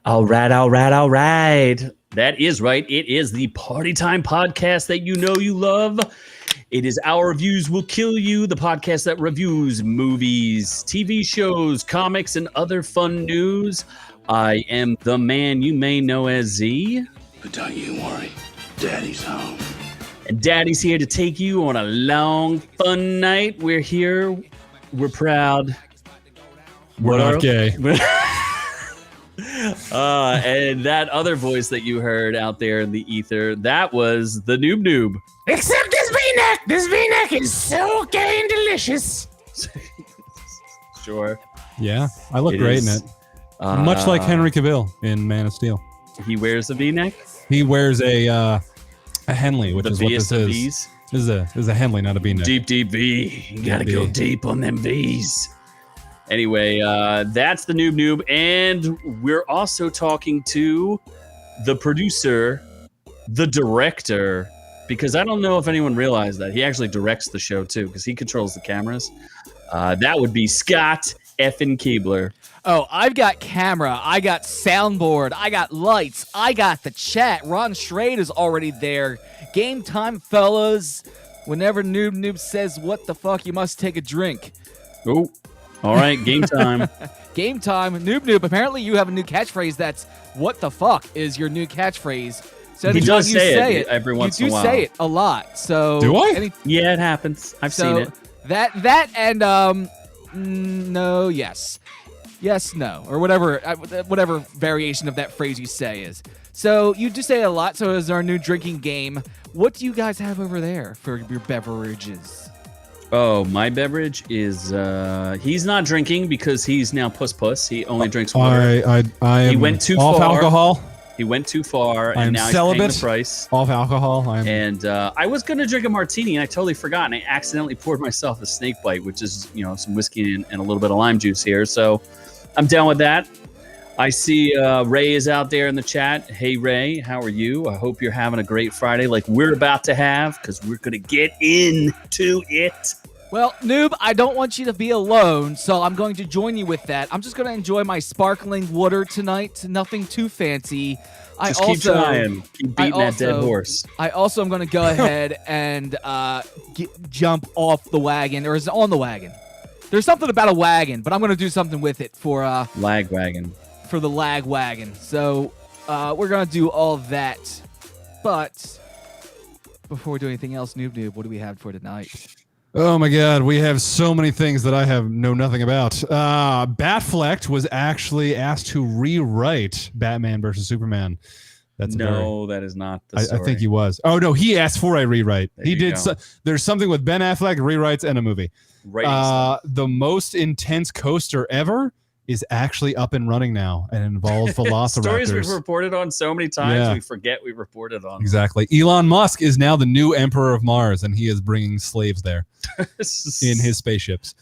All right, all right, all right. That is right. It is the Party Time podcast that you know you love. It is Our Reviews Will Kill You, the podcast that reviews movies, TV shows, comics, and other fun news. I am the man you may know as Z. But don't you worry, Daddy's home. And Daddy's here to take you on a long, fun night. We're here. We're proud. We're not gay. And that other voice that you heard out there in the ether, that was the Noob. Except this V-neck. This V-neck is so gay and delicious. Sure. Yeah, I look great in it. Much like Henry Cavill in Man of Steel. He wears a V-neck? He wears a Henley, which The is what V's this of is. V's? This is a Henley, not a V-neck. Deep V. You gotta go deep on them V's. Anyway, that's the Noob. And we're also talking to the producer, the director, because I don't know if anyone realized that. He actually directs the show, too, because he controls the cameras. That would be Scott effing Keebler. Oh, I've got camera, I got soundboard, I got lights, I got the chat. Ron Schrade is already there. Game time, fellas. Whenever Noob says, what the fuck, you must take a drink. Oh, all right, game time. Game time, Noob. Apparently you have a new catchphrase that's, what the fuck is your new catchphrse. So He does say it every once in a while. You do say it a lot. So Do I? Yeah, it happens. I've seen it. That and, no, yes. Yes, no, or whatever variation of that phrase you say is. So you do say it a lot, so is our new drinking game. What do you guys have over there for your beverages? Oh, my beverage is, he's not drinking because he's now puss. He only drinks water. I am He went too off far. alcohol. He went too far, I am and now celibate. he's paying the price. Off alcohol. And I was going to drink a martini, and I totally forgot, and I accidentally poured myself a snake bite, which is, some whiskey and a little bit of lime juice here. So I'm down with that. I see Ray is out there in the chat. Hey, Ray, how are you? I hope you're having a great Friday like we're about to have, because we're going to get into it. Well, Noob, I don't want you to be alone, so I'm going to join you with that. I'm just going to enjoy my sparkling water tonight. Nothing too fancy. Just keep trying. Keep beating that dead horse. I also am going to go ahead and jump off the wagon, or is it on the wagon? There's something about a wagon, but I'm going to do something with it for lag wagon. For the lag wagon. So we're going to do all that. But before we do anything else, Noob, what do we have for tonight? Oh my God, we have so many things that I know nothing about. Batfleck was actually asked to rewrite Batman vs Superman. That is not the story. I think he was. Oh no, he asked for a rewrite. There he you did. go. There's something with Ben Affleck rewrites and a movie. Stuff. The most intense coaster ever is actually up and running now and involves velociraptors. Stories we've reported on so many times, Yeah. we forget we reported on. Exactly. Elon Musk is now the new emperor of Mars, and he is bringing slaves there in his spaceships.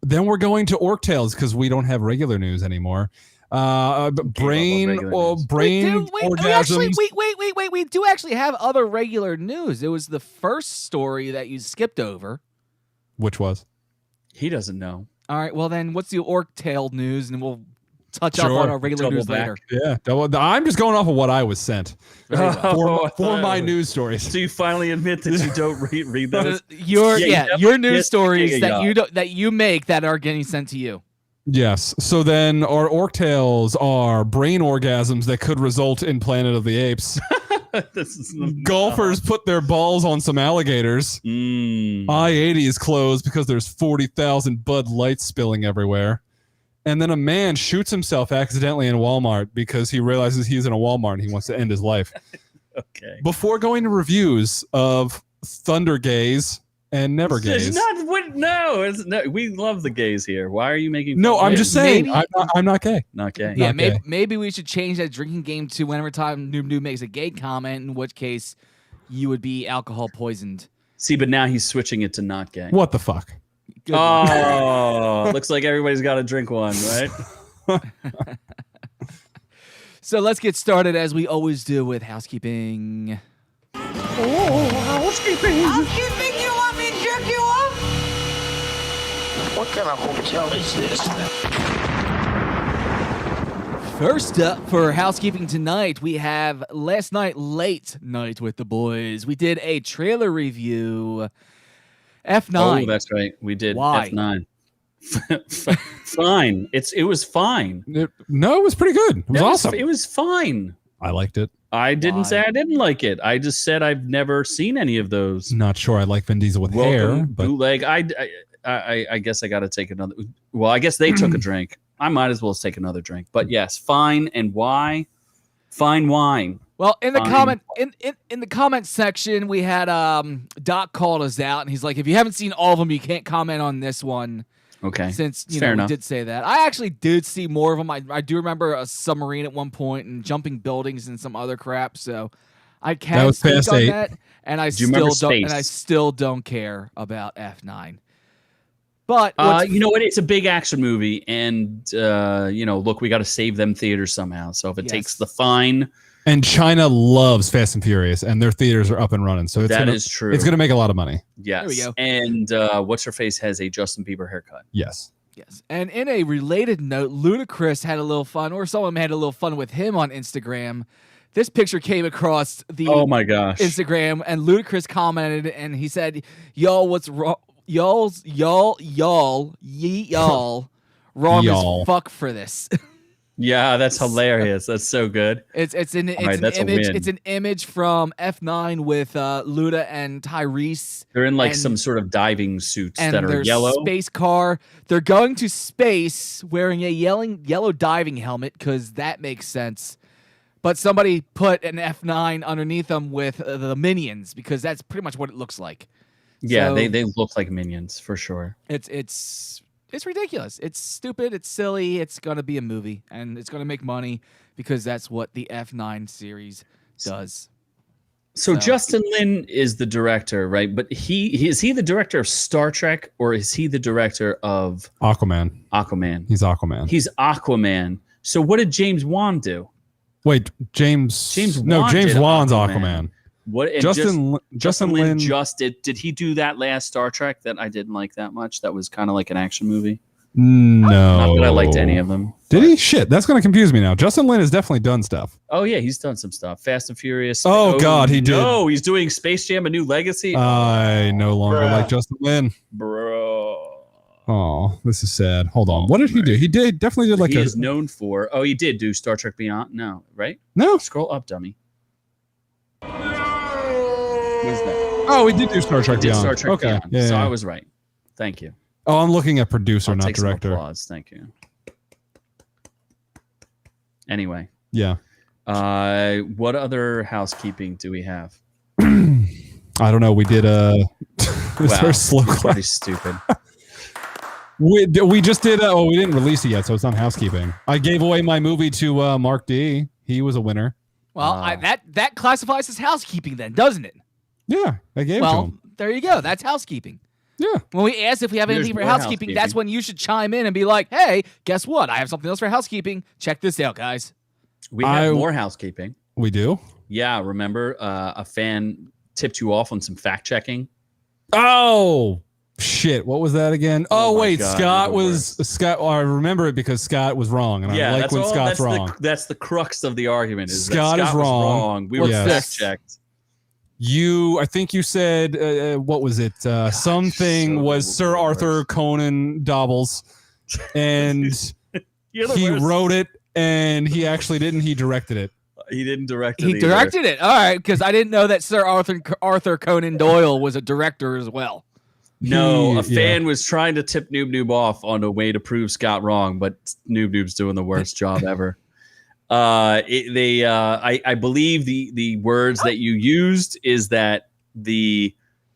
Then we're going to Orc Tales because we don't have regular news anymore. Brain orgasms. Wait. We do actually have other regular news. It was the first story that you skipped over. Which was? He doesn't know. All right, well then, what's the Orc Tail news, and we'll touch up on our regular news later. Yeah, I'm just going off of what I was sent for my news stories. So you finally admit that you don't read those? Your news stories that you make that are getting sent to you. Yes. So then our Orc Tales are brain orgasms that could result in Planet of the Apes. Golfers put their balls on some alligators. I-80 is closed because there's 40,000 Bud Lights spilling everywhere. And then a man shoots himself accidentally in Walmart because he realizes he's in a Walmart and he wants to end his life. Okay. Before going to reviews of Thunder Gaze and Never Gaze. No, we love the gays here. Why are you making? No, I'm just saying. I'm not gay. Not gay. Yeah, Not gay. maybe we should change that drinking game to whenever time Noob makes a gay comment, in which case you would be alcohol poisoned. See, but now he's switching it to not gay. What the fuck? Good Oh, looks like everybody's got to drink one, right? So let's get started as we always do with housekeeping. Housekeeping, you want me to jerk you off? What kind of hotel is this? First up for housekeeping tonight, we have last night, late night with the boys. We did a trailer review. F9. Oh, that's right. We did Why? F9. Fine. It was fine. No, it was pretty good. It was awesome. It was fine. I liked it. I didn't Why? say I didn't like it. I just said I've never seen any of those. Not sure I like Vin Diesel with hair, but bootleg. I guess I got to take another. Well, I guess they took a drink. I might as well take another drink. But yes, fine. And why? Fine wine. Well, in the Fine. in the comment section, we had Doc called us out, and he's like, "If you haven't seen all of them, you can't comment on this one." Okay. Since Fair we enough. did say that, I actually did see more of them. I do remember a submarine at one point and jumping buildings and some other crap. So I That can was speak Fast on 8. that, and I Do you remember still don't. Space? And I still don't care about F9. But You know what? It's a big action movie, and look, we got to save them theaters somehow. So if it takes the fine, and China loves Fast and Furious, and their theaters are up and running. So that is true. It's gonna make a lot of money. Yes. There we go. And what's her face has a Justin Bieber haircut. Yes. Yes. And in a related note, Ludacris had a little fun, or someone had a little fun with him on Instagram. This picture came across the Oh my gosh. Instagram, and Ludacris commented, and he said, "Y'all, what's wrong? Y'all, wrong Y'all. as fuck for this." Yeah, that's hilarious. That's so good. It's an right, that's a image. win. It's an image from F9 with Luda and Tyrese. They're in like And- some sort of diving suits And that are their yellow. space car. They're going to space wearing a yellow diving helmet because that makes sense. But somebody put an F9 underneath them with the minions because that's pretty much what it looks like. Yeah, So- they look like minions for sure. It's ridiculous. It's stupid. It's silly. It's gonna be a movie, and it's gonna make money because that's what the F9 series does. So So- Justin Lin is the director, right? But is he the director of Star Trek, or is he the director of Aquaman. Aquaman? He's Aquaman. He's Aquaman. So what did James Wan do? Wait, James Wan James did Wan's Aquaman. Aquaman. What and Justin Lin just did he do that last Star Trek that I didn't like that much? That was kind of like an action movie. No. Not that I liked any of them. Did he? Shit, that's going to confuse me now. Justin Lin has definitely done stuff. Oh yeah, he's done some stuff. Fast and Furious. Oh, God, he did. No, he's doing Space Jam: A New Legacy. I no longer like Justin Lin. Bro. Oh, this is sad. Hold on. What did he do? He definitely did like he a is known for. Oh, he did do Star Trek Beyond. No, right? no. Scroll up, dummy. What is that? Oh, we did do Star Trek Did Beyond. Star Trek okay. Beyond. Yeah, So yeah. I was right. Thank you. Oh, I'm looking at producer, I'll not take some director. applause. Thank you. Anyway, Yeah. what other housekeeping do we have? I don't know. We did this Wow, very slow pretty class. stupid. We just did. We didn't release it yet, so it's not housekeeping. I gave away my movie to Mark D. He was a winner. Well, that classifies as housekeeping then, doesn't it? Yeah, I gave it to Well, him. there you go. That's housekeeping. Yeah. When we ask if we have There's anything for more housekeeping, that's housekeeping. when you should chime in and be like, "Hey, guess what? I have something else for housekeeping. Check this out, guys." We have I- more housekeeping. We do. Yeah, remember a fan tipped you off on some fact checking? Oh shit! What was that again? Oh Oh, my wait, God, Scott you're the was Scott. Oh, I remember it because Scott was wrong, and I like when Scott's wrong. That's the crux of the argument. Is Scott that is Scott was wrong. wrong. We were Yes. fact checked. I think you said what was it? Something so was Sir Arthur worse. Conan Dobbles, and You're the he worst. wrote it, and he actually didn't. He directed it. He didn't direct it. He either. directed it. All right, because I didn't know that Sir Arthur Conan Doyle was a director as well. No, a He- fan was trying to tip Noob off on a way to prove Scott wrong, but Noob's doing the worst job ever. I believe the words that you used is that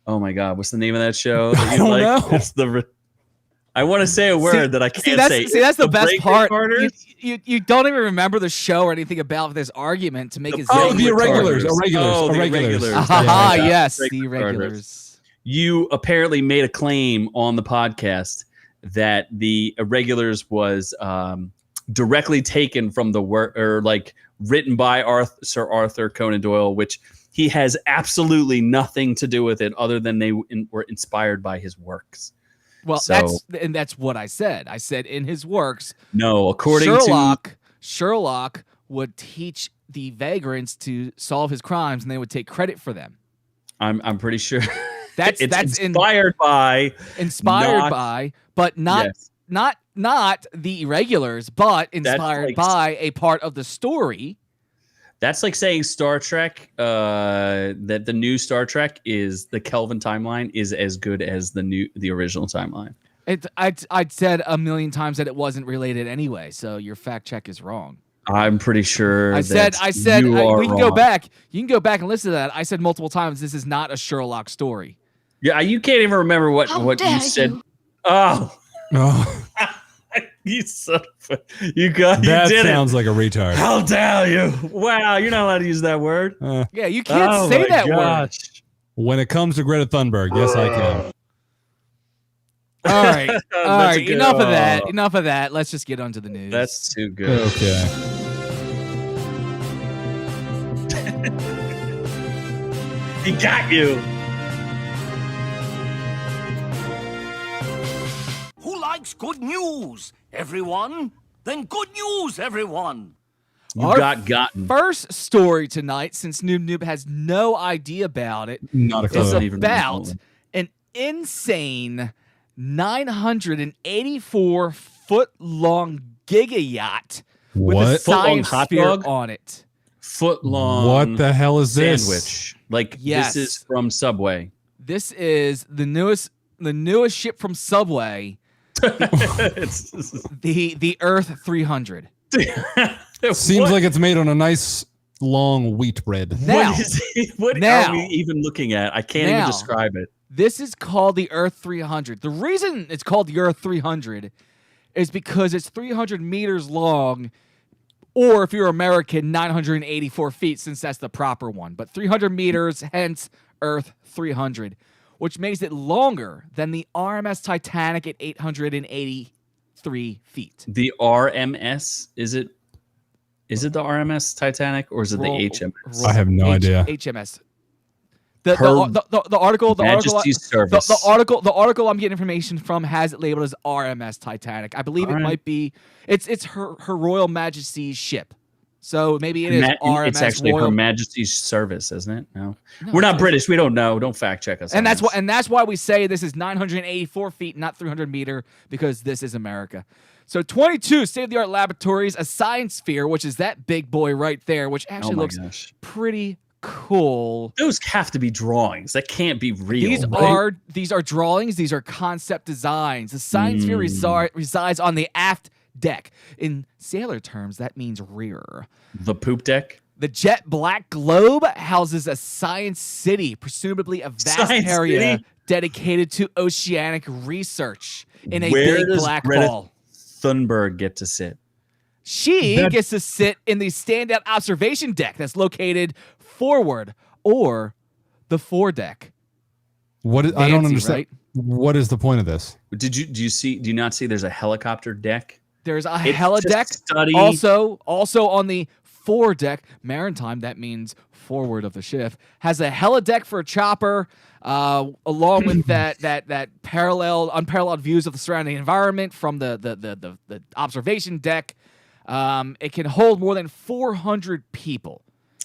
oh my God, what's the name of that show? That I you don't like? know. It's I want to say a word that I can't say. That's the best Break part. Recorders? You don't even remember the show or anything about this argument to make it. Oh, zing. the irregulars. Oh, the Irregulars. irregulars. Ah, Yeah. yes, Break the Recorders. irregulars. You apparently made a claim on the podcast that the irregulars was directly taken from the work, or like written by Sir Arthur Conan Doyle, which he has absolutely nothing to do with it other than they were inspired by his works. Well, So- that's what I said. I said in his works, No, according Sherlock Sherlock would teach the vagrants to solve his crimes, and they would take credit for them. I'm pretty sure That's it's inspired by, but not Yes. not the irregulars, but inspired like- by a part of the story. That's like saying Star Trek, that the new Star Trek is the Kelvin timeline is as good as the original timeline. I'd said a million times that it wasn't related anyway, so your fact check is wrong. I'm pretty sure. I said you are we can go wrong. back. You can go back and listen to that. I said multiple times this is not a Sherlock story. Yeah, you can't even remember what dare you said. you. Oh, Oh, you son of a, you got you that did sounds like a retard. it. How dare you? Wow, you're not allowed to use that word. Yeah, you can't Oh say my that word. gosh. When it comes to Greta Thunberg, yes, I can. All right, all That's a right. good- Enough of that. oh. Enough of that. Let's just get on to the news. That's too good. Okay. He got you. Who likes good news, everyone? Then good news, everyone. You Our got gotten. first story tonight, since Noob has no idea about it, Not a is clue. Doesn't even about know. an insane 984-foot-long Gigayacht with a What? Foot-long science hot sphere dog? on it. Foot long. What the hell is this? sandwich? Like Yes. this is from Subway. This is the newest ship from Subway, It's, the Earth 300. Seems like it's made on a nice long wheat bread. Now, what Now. are we even looking at? I can't even Now. describe it. this is called the Earth 300. The reason it's called the Earth 300 is because it's 300 meters long, or if you're American, 984 feet, since that's the proper one. But 300 meters, hence Earth 300, which makes it longer than the RMS Titanic at 883 feet. The RMS, is it the RMS Titanic or is it Roll- the HMS? I have no idea. HMS. The Her article Majesty's Service. the article I'm getting information from has it labeled as RMS Titanic. I believe it Alright. might be it's her Royal Majesty's ship. So maybe it is RMS it's actually Royal. Her Majesty's Service, isn't it? No, No, we're not it's- British. We don't know. Don't fact check us. And on that's this. why we say this is 984 feet, not 300 meter, because this is America. So 22 state-of-the-art laboratories, a science sphere, which is that big boy right there, which Oh actually my looks gosh. pretty cool. Those have to be drawings. That can't be real. These are drawings. These are concept designs. The science sphere resides on the aft deck. In sailor terms, that means rear. The poop deck. The jet black globe houses a science city, presumably a vast Science area city? dedicated to oceanic research in a Where big does black Greta ball. Thunberg get to sit. She gets to sit in the standout observation deck that's located forward, or the foredeck. What? I don't Fancy, understand. right? What is the point of this? Do you not see there's a helicopter deck? There's a It's helideck. to study- Also on the foredeck, maritime, that means forward of the ship, has a helideck for a chopper, along with that unparalleled views of the surrounding environment from the observation deck. It can hold more than 400 people.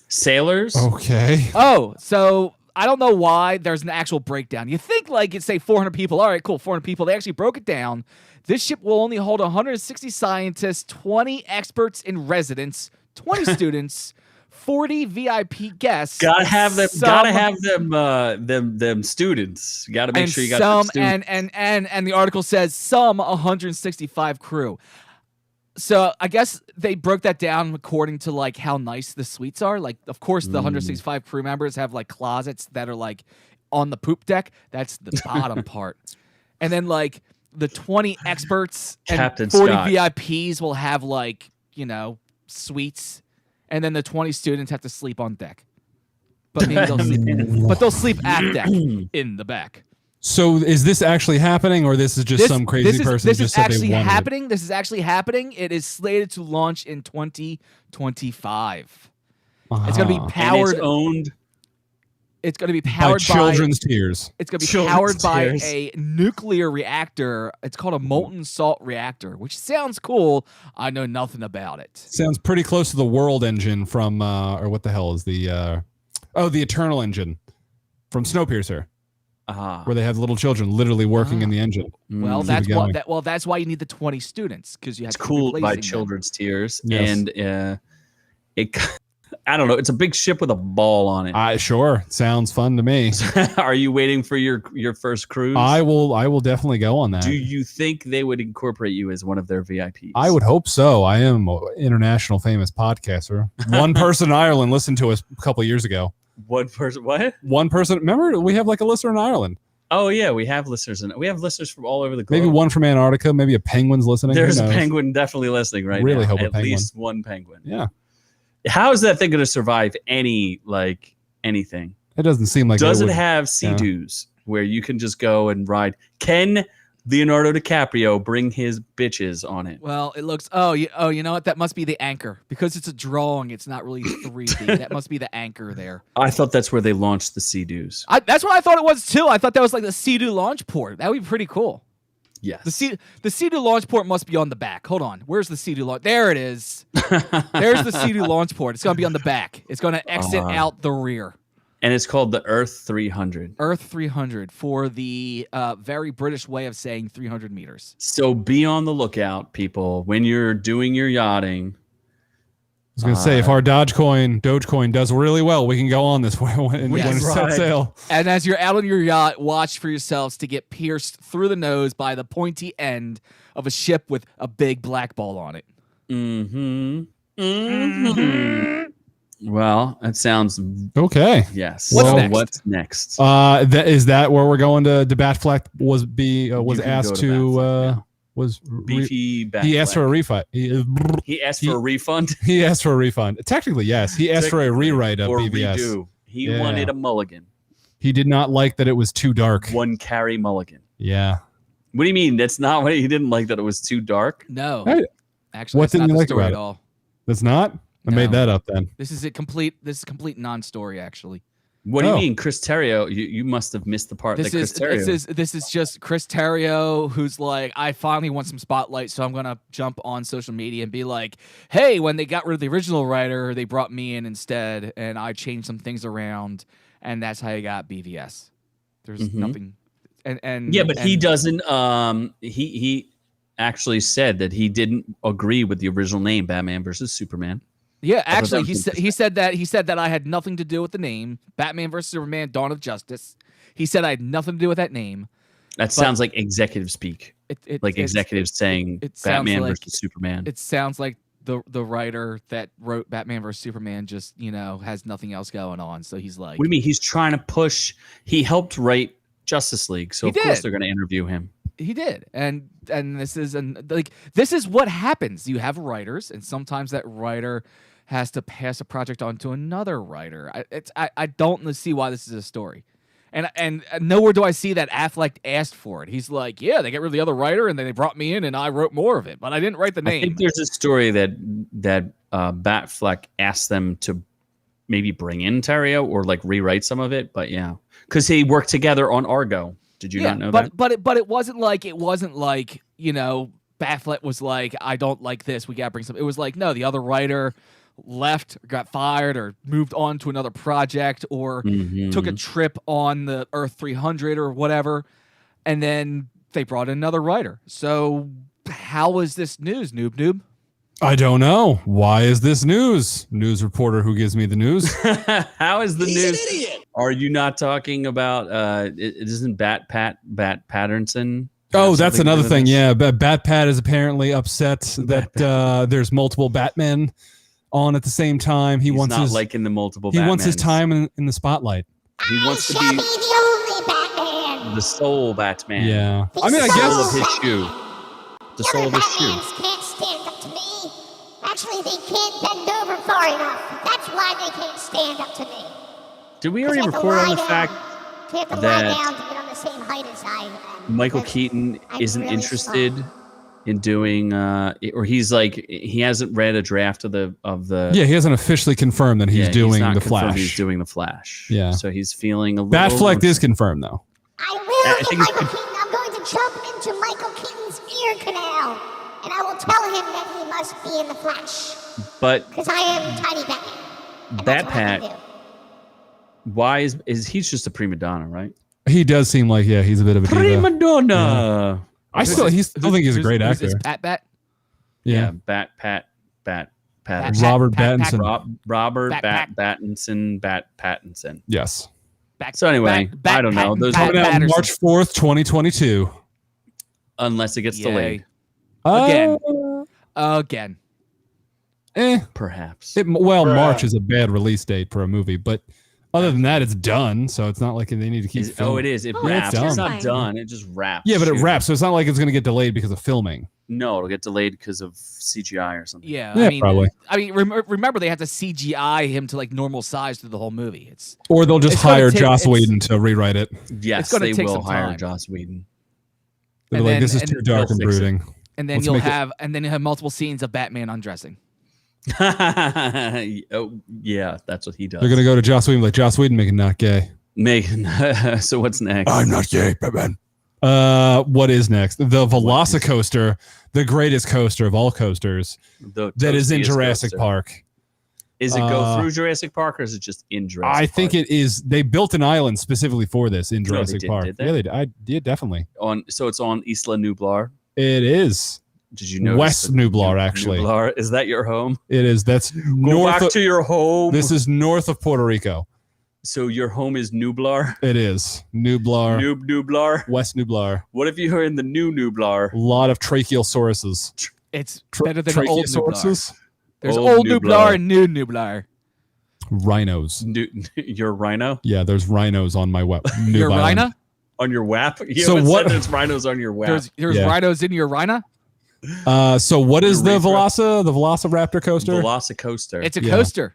Sailors? Okay. Oh, so I don't know why there's an actual breakdown. You think like it's say 400 people. All right, cool, 400 people. They actually broke it down. This ship will only hold 160 scientists, 20 experts in residence, 20 students, 40 VIP guests. Gotta have them. some- Gotta have them students. You gotta make and sure you got some them students. and the article says some 165 crew. So I guess they broke that down according to like how nice the suites are. Like, of course, the 165 crew members have like closets that are like on the poop deck. That's the bottom part. And then like the 20 experts and Captain 40 Scott. VIPs will have like, suites. And then the 20 students have to sleep on deck. But maybe they'll sleep at deck in the back. So is this actually happening, or this is just some crazy person This just is said actually they wanted it? happening. This is actually happening. It is slated to launch in 2025. It's going to be Uh-huh. And powered. it's owned. It's going to be By powered children's tears. It's going to be Children's powered by tears. a nuclear reactor. It's called a molten salt reactor, which sounds cool. I know nothing about it. Sounds pretty close to the World engine from, or what the hell is the Eternal engine from Snowpiercer, where they have little children literally working in the engine. Well, that's why you need the 20 students, because you have It's to cool keep by replacing them. children's tears, Yes. and it. I don't know. It's a big ship with a ball on it. Sure. Sounds fun to me. Are you waiting for your first cruise? I will definitely go on that. Do you think they would incorporate you as one of their VIPs? I would hope so. I am an international famous podcaster. One person in Ireland listened to us a couple of years ago. One person. What? One person. Remember, we have like a listener in Ireland. Oh yeah, we have listeners, and we have listeners from all over the globe. Maybe one from Antarctica. Maybe a penguin's listening. There's Who a knows? penguin definitely listening right Really now. hope a At penguin. least one penguin. Yeah. How is that thing going to survive anything? It doesn't seem like Does it it would. have sea-doos where you can just go and ride? Can Leonardo DiCaprio bring his bitches on it? Well, it looks. You know what? That must be the anchor, because it's a drawing. It's not really 3D. That must be the anchor there. I thought that's where they launched the sea-doos. That's what I thought it was too. I thought that was like the Sea-Doo launch port. That would be pretty cool. Yes. The Sea-Doo launch port must be on the back. Hold on. Where's the Sea-Doo launch? There it is. There's the Sea-Doo launch port. It's going to be on the back. It's going to exit out the rear. And it's called the Earth 300. Earth 300 for the very British way of saying 300 meters. So be on the lookout, people, when you're doing your yachting. I was going to say, if our Dogecoin does really well, we can go on this when Yes. it's set Right. sail. And as you're out on your yacht, watch for yourselves to get pierced through the nose by the pointy end of a ship with a big black ball on it. Well, that sounds Okay. yes. What's So next? What's next? Is that where we're going to Batfleck was can asked go to to Batfleck, was Beefy Batfleck. he asked for a refund. He asked for a refund He asked for a refund. Technically, yes. He asked for a rewrite of or BvS. redo. He Yeah. wanted a mulligan, He did not like that it was too dark. one carry mulligan. Yeah. What do you mean? That's not what he didn't like. That it was too dark. No. Hey, Actually, what that's didn't not you the like story about at it? all. That's not? I made No. that up then. This is a complete non-story, actually. What do you Oh. mean, Chris Terrio? You must have missed the part that Chris Terrio. This is just Chris Terrio, who's like, I finally want some spotlight, so I'm gonna jump on social media and be like, hey, when they got rid of the original writer, they brought me in instead, and I changed some things around, and that's how you got BvS. There's nothing, and Yeah, but he and- doesn't. He actually said that he didn't agree with the original name, Batman versus Superman. Yeah, actually, that he said that I had nothing to do with the name Batman vs Superman: Dawn of Justice. He said I had nothing to do with that name. That sounds like executive speak, like executives saying it sounds Batman like- versus Superman. It sounds like the writer that wrote Batman vs Superman just has nothing else going on. So he's like, What do you mean? He's trying to push. He helped write Justice League, so He of course did. they're going to interview him. he did, and this is this is what happens. You have writers, and sometimes that writer has to pass a project on to another writer. I don't see why this is a story. And nowhere do I see that Affleck asked for it. He's like, yeah, they get rid of the other writer, and then they brought me in, and I wrote more of it, but I didn't write the I name. think there's a story that Batfleck asked them to maybe bring in Terrio or like rewrite some of it, but yeah, because he worked together on Argo. Did you not know that? But it wasn't like Batfleck was like, I don't like this. We gotta bring some. It was like, no, the other writer left, or got fired, or moved on to another project, or took a trip on the Earth 300 or whatever, and then they brought in another writer. So how is this news, noob? I don't know. Why is this news? News reporter who gives me the news. How is the news? Are you not talking about? It isn't Bat Patterson? Oh, have that's something to do another with thing. this? Yeah, Batpat is apparently upset that there's multiple Batmen on at the same time. He's wants not his liking the multiple. he wants his Batmans. time in the spotlight. He wants to shall be be the only Batman. the sole Batman. Yeah, I mean, I The sole guess of his shoe. The sole of his shoe. Batmans can't stand up to me. Actually, they can't bend over far enough. That's why they can't stand up to me. Did we They already have to report lie on the down. fact They have to lie that down to get on the same height as I am. Michael That's- Keaton I'm isn't really interested small. in doing, or he's like he hasn't read a draft of the Yeah, he hasn't officially confirmed that he's doing not the confirmed Flash. He's doing the Flash. Yeah. So he's feeling a little. Batfleck is confirmed though. I will I get think Michael Keaton. I'm going to jump into Michael Keaton's ear canal, and I will tell him that he must be in the Flash. But Because I am Tiny Batman. And that's what I can Batpat, do. why is he's just a prima donna, right? He does seem like he's a bit of a diva. Prima donna. I still think he's a great actor. Who's this Pat? Yeah, Pat. Pat- Robert Pat- Pattinson. Robert Pat- Pattinson. Yes. So anyway, I don't know. Those Coming out March 4th, 2022. unless it gets delayed, Again. perhaps. March is a bad release date for a movie, but other than that, it's done. So it's not like they need to keep. It is. It Oh, wraps. it's It's done. not done. It just wraps. Yeah, but it Shoot. wraps, so it's not like it's going to get delayed because of filming. No, it'll get delayed because of CGI or something. Yeah, Yeah, probably. I mean, remember they have to CGI him to like normal size through the whole movie. It's Or they'll just It's gonna hire take- Joss it's- Whedon to rewrite it. Yes, It's gonna they take will some hire time. Joss Whedon. They'll And be like, then- this is and too dark they'll and fix it. brooding. and then Let's you'll make it- have multiple scenes of Batman undressing. Oh, yeah, that's what he does. They're going to go to Joss Whedon like, Joss Whedon, make it not gay. Megan. So what's next? not gay, Batman. What is next? The Velocicoaster, the greatest coaster of all coasters, The that is in toastiest Jurassic coaster. Park. Is it go through Jurassic Park or is it just in Jurassic Park? I think it is. They built an island specifically for this in No, they Jurassic didn't, Park. did they? Yeah, they did. I did definitely. So it's on Isla Nublar. It is. Did you know West Nublar, actually. Nublar, is that your home? It is. That's Go north. back to your home. This is north of Puerto Rico. So your home is Nublar? It is Nublar. Nublar? West Nublar. What if you are in the new Nublar? A lot of tracheosauruses. It's better than old Nublar. Tracheosauruses. There's Old old Nublar. Nublar and new Nublar. Rhinos. Your rhino? Yeah, there's rhinos on my web. Your rhino? On your WAP? You So haven't what- said there's rhinos on your WAP. There's Yeah. rhinos in your rhino? So what is the Urethra. Velociraptor coaster? Velocicoaster. It's a Yeah. coaster.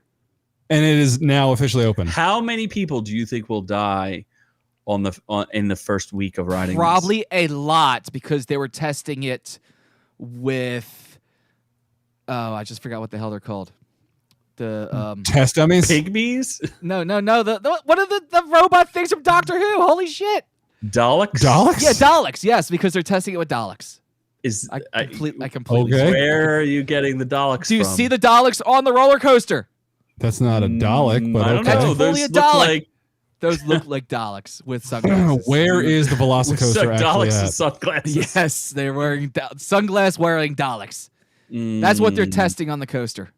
And it is now officially open. How many people do you think will die in the first week of riding? Probably a lot because they were testing it with I just forgot what the hell they're called. The Test dummies. Pygmies? no. The what are the robot things from Doctor Who? Holy shit. Daleks? Daleks? Yeah, Daleks. Yes, because they're testing it with Daleks. Is I completely. Okay. Where are you getting the Daleks Do you from? see the Daleks on the roller coaster? That's not a Dalek, but I don't okay. know. That's fully Those a look Dalek. like Those look like Daleks with sunglasses. Where is the Velocicoaster actually Daleks at? with sunglasses. Yes, they're wearing sunglass wearing Daleks. That's what they're testing on the coaster.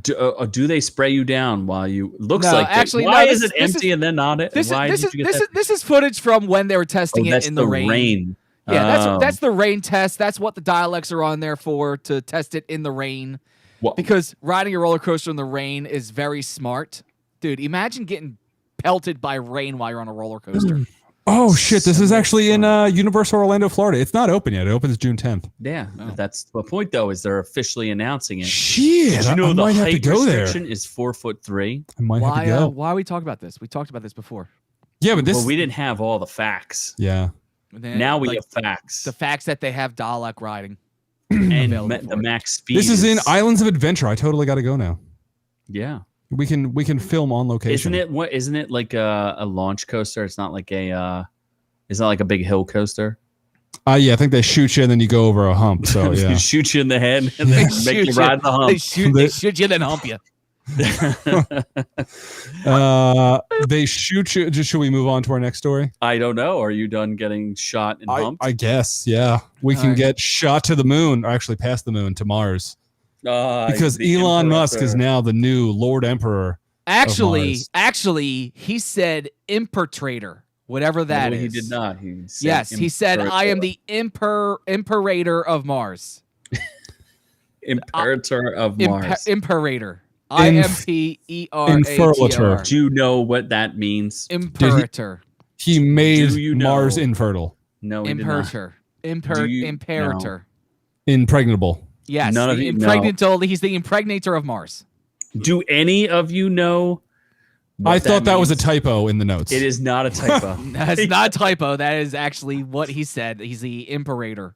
Do they spray you down while you? Looks No, like they- actually, Why no, is this- it this empty is- and then not it? This Why is did you get that? this is footage from when they were testing Oh, that's it in the rain. Yeah, Oh. that's the rain test. That's what the Daleks are on there for, to test it in the rain. What- Because riding a roller coaster in the rain is very smart. Dude, imagine getting pelted by rain while you're on a roller coaster. Oh shit! This is actually in Universal Orlando, Florida. It's not open yet. It opens June 10th. Yeah, that's the point though. Is they're officially announcing it? Shit! Did you know I the might have to height go there. restriction is 4'3"? I might have Why? to go. Why are we talking about this? We talked about this before. Yeah, but this. Well, we didn't have all the facts. Yeah. And then, Now we like, have facts the facts that they have Dalek riding. and available the for it. max speed. This is in Islands of Adventure. I totally got to go now. Yeah, We can film on location. isn't it? What isn't it like a launch coaster? It's not like a. It's not like a big hill coaster. Yeah, I think they shoot you and then you go over a hump. So They yeah. shoot you in the head and then make you ride the hump. They shoot you, then hump you. They shoot you. Just should we move on to our next story? I don't know. Are you done getting shot and humped? I guess. Yeah, we can Alright. get shot to the moon, or actually past the moon to Mars, because the Elon Musk is Imperator. now the new Lord Emperor. Actually, Mars. he said Imperator, whatever that No, is. he did not. He said Yes, he said, "I am Imperator. the Imperator of Mars." Imperator of Mars. Imperator. Inferlator. Imperator. Do you know what that means? Imperator. He made Do you know? Mars infertile, No, he did not. Imperator. Do you Imperator. impregnable. Yes, None of the you impregnator. He's the impregnator of Mars. Do any of you know? what I thought that was a means? typo in the notes. It is not a typo. That's not a typo. That is actually what he said. He's the Imperator.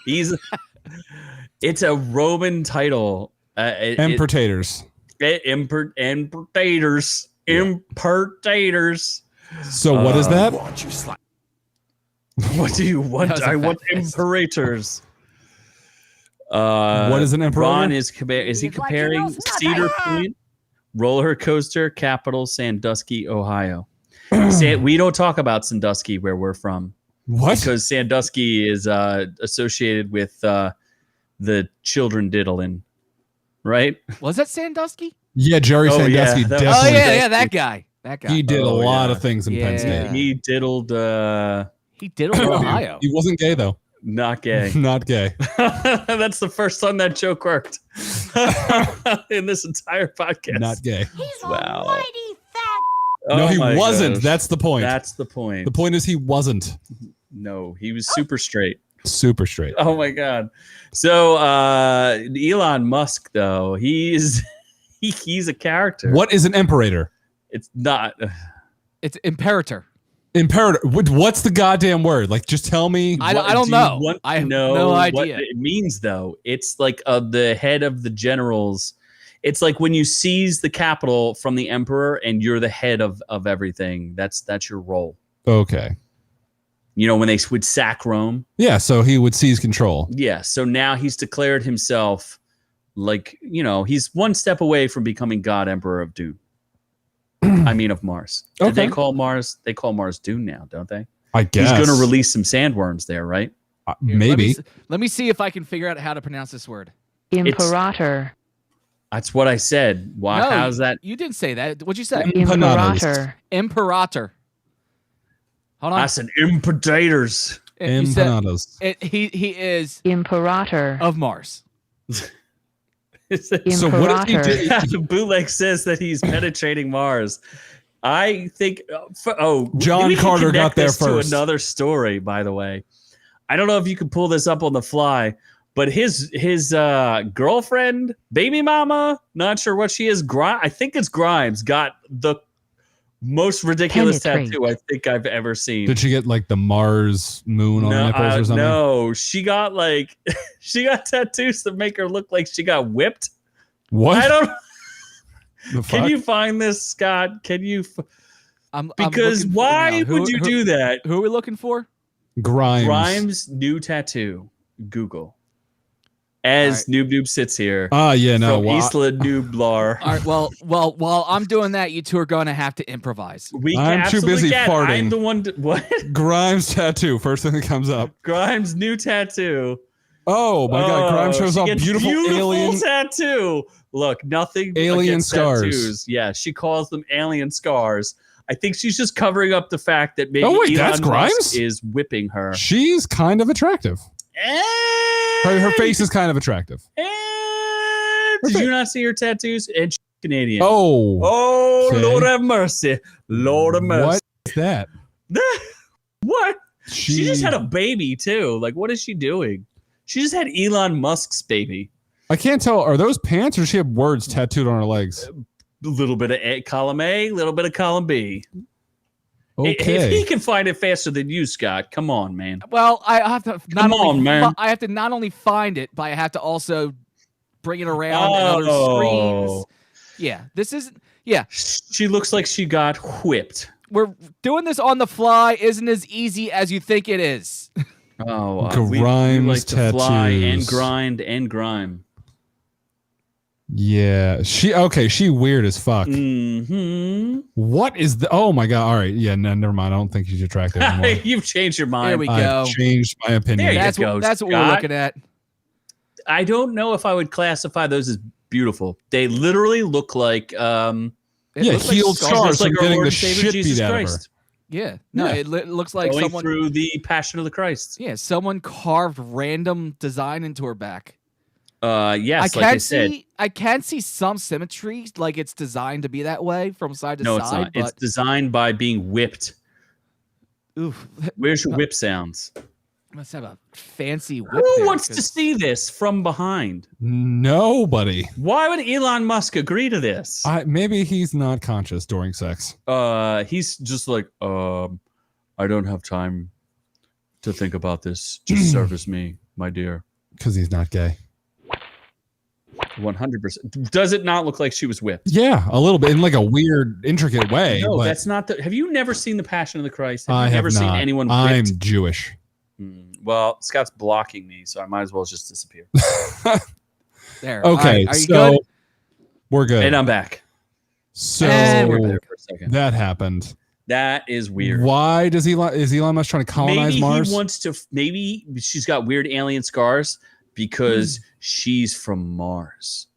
It's a Roman title. Impertators. Impertators. Impertators. So what is that? What do you want? That was a I want fat fist. imperators. What is an imperator? Ron is he comparing Cedar Point, roller coaster, capital Sandusky, Ohio. We don't talk about Sandusky where we're from. What? Because Sandusky is associated with the children diddling, right? Was that Sandusky? Yeah, Jerry Oh, yeah, Sandusky that was- definitely. Oh yeah, that guy. That guy. He did a Oh, lot yeah. of things in Penn Yeah. State. He diddled He did it in Ohio. He wasn't gay though. not gay. Not gay. That's the first time that joke worked in this entire podcast. Not gay. He's Wow. a mighty fat. No, Oh he my wasn't. gosh. That's the point. That's the point. The point is he wasn't. No, he was super straight. Super straight. Oh my god. So Elon Musk though, he's a character. What is an imperator? It's not It's Imperator. Imperator. What's the goddamn word? Like, just tell me. I what don't do you know. want I to have know no what idea. it means though. It's like the head of the generals. It's like when you seize the capital from the emperor and you're the head of everything. That's your role. Okay. You know, when they would sack Rome. Yeah, so he would seize control. Yeah. So now he's declared himself like, you know, he's one step away from becoming God Emperor of Dune. I mean, of Mars. Did they Okay. call Mars? They call Mars Dune now, don't they? I guess. He's going to release some sandworms there, right? Here, Maybe. Let me see if I can figure out how to pronounce this word. Imperator. That's what I said. Why? No, How's that? You didn't say that. What'd you say? Imperator. Imperator. Hold on. I said imperators. You said- Empanadas. he is Imperator. of Mars. So what did he Imperator. do? Bootleg says that he's penetrating Mars. I think. John we can Carter connect got there this first. To another story, by the way. I don't know if you can pull this up on the fly, but his girlfriend, baby mama, not sure what she is. I think it's Grimes. Got the most ridiculous Penetrate. tattoo I think I've ever seen. Did she get like the Mars moon on her nipples or something? No, she got like she got tattoos that make her look like she got whipped. What? I don't. The Can fuck? you find this, Scott? Can you? I'm Because looking for- why now, who- would you who- do that? Who are we looking for? Grimes. Grimes' new tattoo. Google. As Noob Noob sits here Ah, yeah, no. from Well, Isla Nublar. All right. Well, while I'm doing that, you two are going to have to improvise. We I'm too absolutely busy can. farting. I'm the one. What? Grimes tattoo. First thing that comes up. Grimes' new tattoo. Oh my god, Grimes shows she off gets beautiful alien. tattoo. Look, nothing Alien against scars. Tattoos. Yeah, she calls them alien scars. I think she's just covering up the fact that maybe Oh, wait, Elon that's Musk Grimes? is whipping her. She's kind of attractive. Her face is kind of attractive. Did you not see her tattoos? And she's Canadian. Oh, Oh, okay. Lord have mercy. Lord have mercy. what is that? What? She just had a baby too. Like, what is she doing? She just had Elon Musk's baby. I can't tell. Are those pants or does she have words tattooed on her legs? A little bit of column A, a little bit of column B. If he Okay. can find it faster than you, Scott, come on, man. Well, I have to not Come only on, man. I have to not only find it, but I have to also bring it around and other Oh. screens. Yeah, this is. Yeah, She looks like she got whipped. we're doing this on the fly. Isn't as easy as you think it is. Oh, we Grimes like to fly and tattoos. grind and grime. Yeah. She weird as fuck. Mm-hmm. What is the? Oh my god. All right. Yeah. No, never mind. I don't think she's attractive anymore. You've changed your mind. There we go. I've changed my opinion. There you That's go, what that's what we're Scott. looking at. I don't know if I would classify those as beautiful. They literally look like It Yeah, looks like healed scars. scars just like from our getting Lord the and Savior shit Jesus beat out of her. Christ. Yeah, no, Yeah. it looks like Going someone. through the Passion of the Christ. Yeah, someone carved random design into her back. Yes, I like I can said. see I can see some symmetry, like it's designed to be that way from side to No, side. it's not. But It's designed by being whipped. oof, Where's your whip sounds? must have a fancy whip. Who there, wants to 'cause- see this from behind? Nobody. Why would Elon Musk agree to this? Maybe he's not conscious during sex. He's just like, I don't have time to think about this. Just service me. my dear. Because he's not gay. 100%. Does it not look like she was whipped? Yeah, a little bit in like a weird, intricate way. No, but that's not the. Have you never seen The Passion of the Christ? I you have never seen not. anyone whipped? I'm Jewish. Well, Scott's blocking me, so I might as well just disappear. There. Okay, All right, are you so good? we're good. And I'm back. So And we're There for a second. that happened. That is weird. Why does Elon Musk trying to colonize Maybe Mars? he wants to. Maybe she's got weird alien scars because she's from Mars.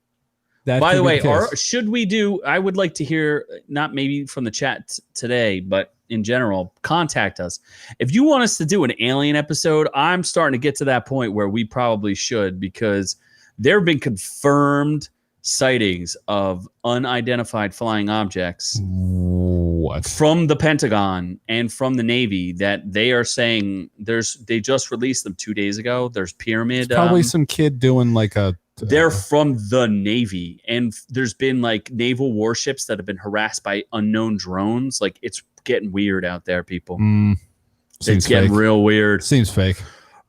That By could the be way, case. should we do? I would like to hear, not maybe from the chat today, but in general, contact us if you want us to do an alien episode. I'm starting to get to that point where we probably should, because there have been confirmed sightings of unidentified flying objects What? from the Pentagon and from the Navy that they are saying they just released them 2 days ago. There's pyramid. Probably some kid doing like a. They're from the Navy, and there's been like naval warships that have been harassed by unknown drones. Like, it's getting weird out there, people. It's Seems getting fake. real weird. Seems fake.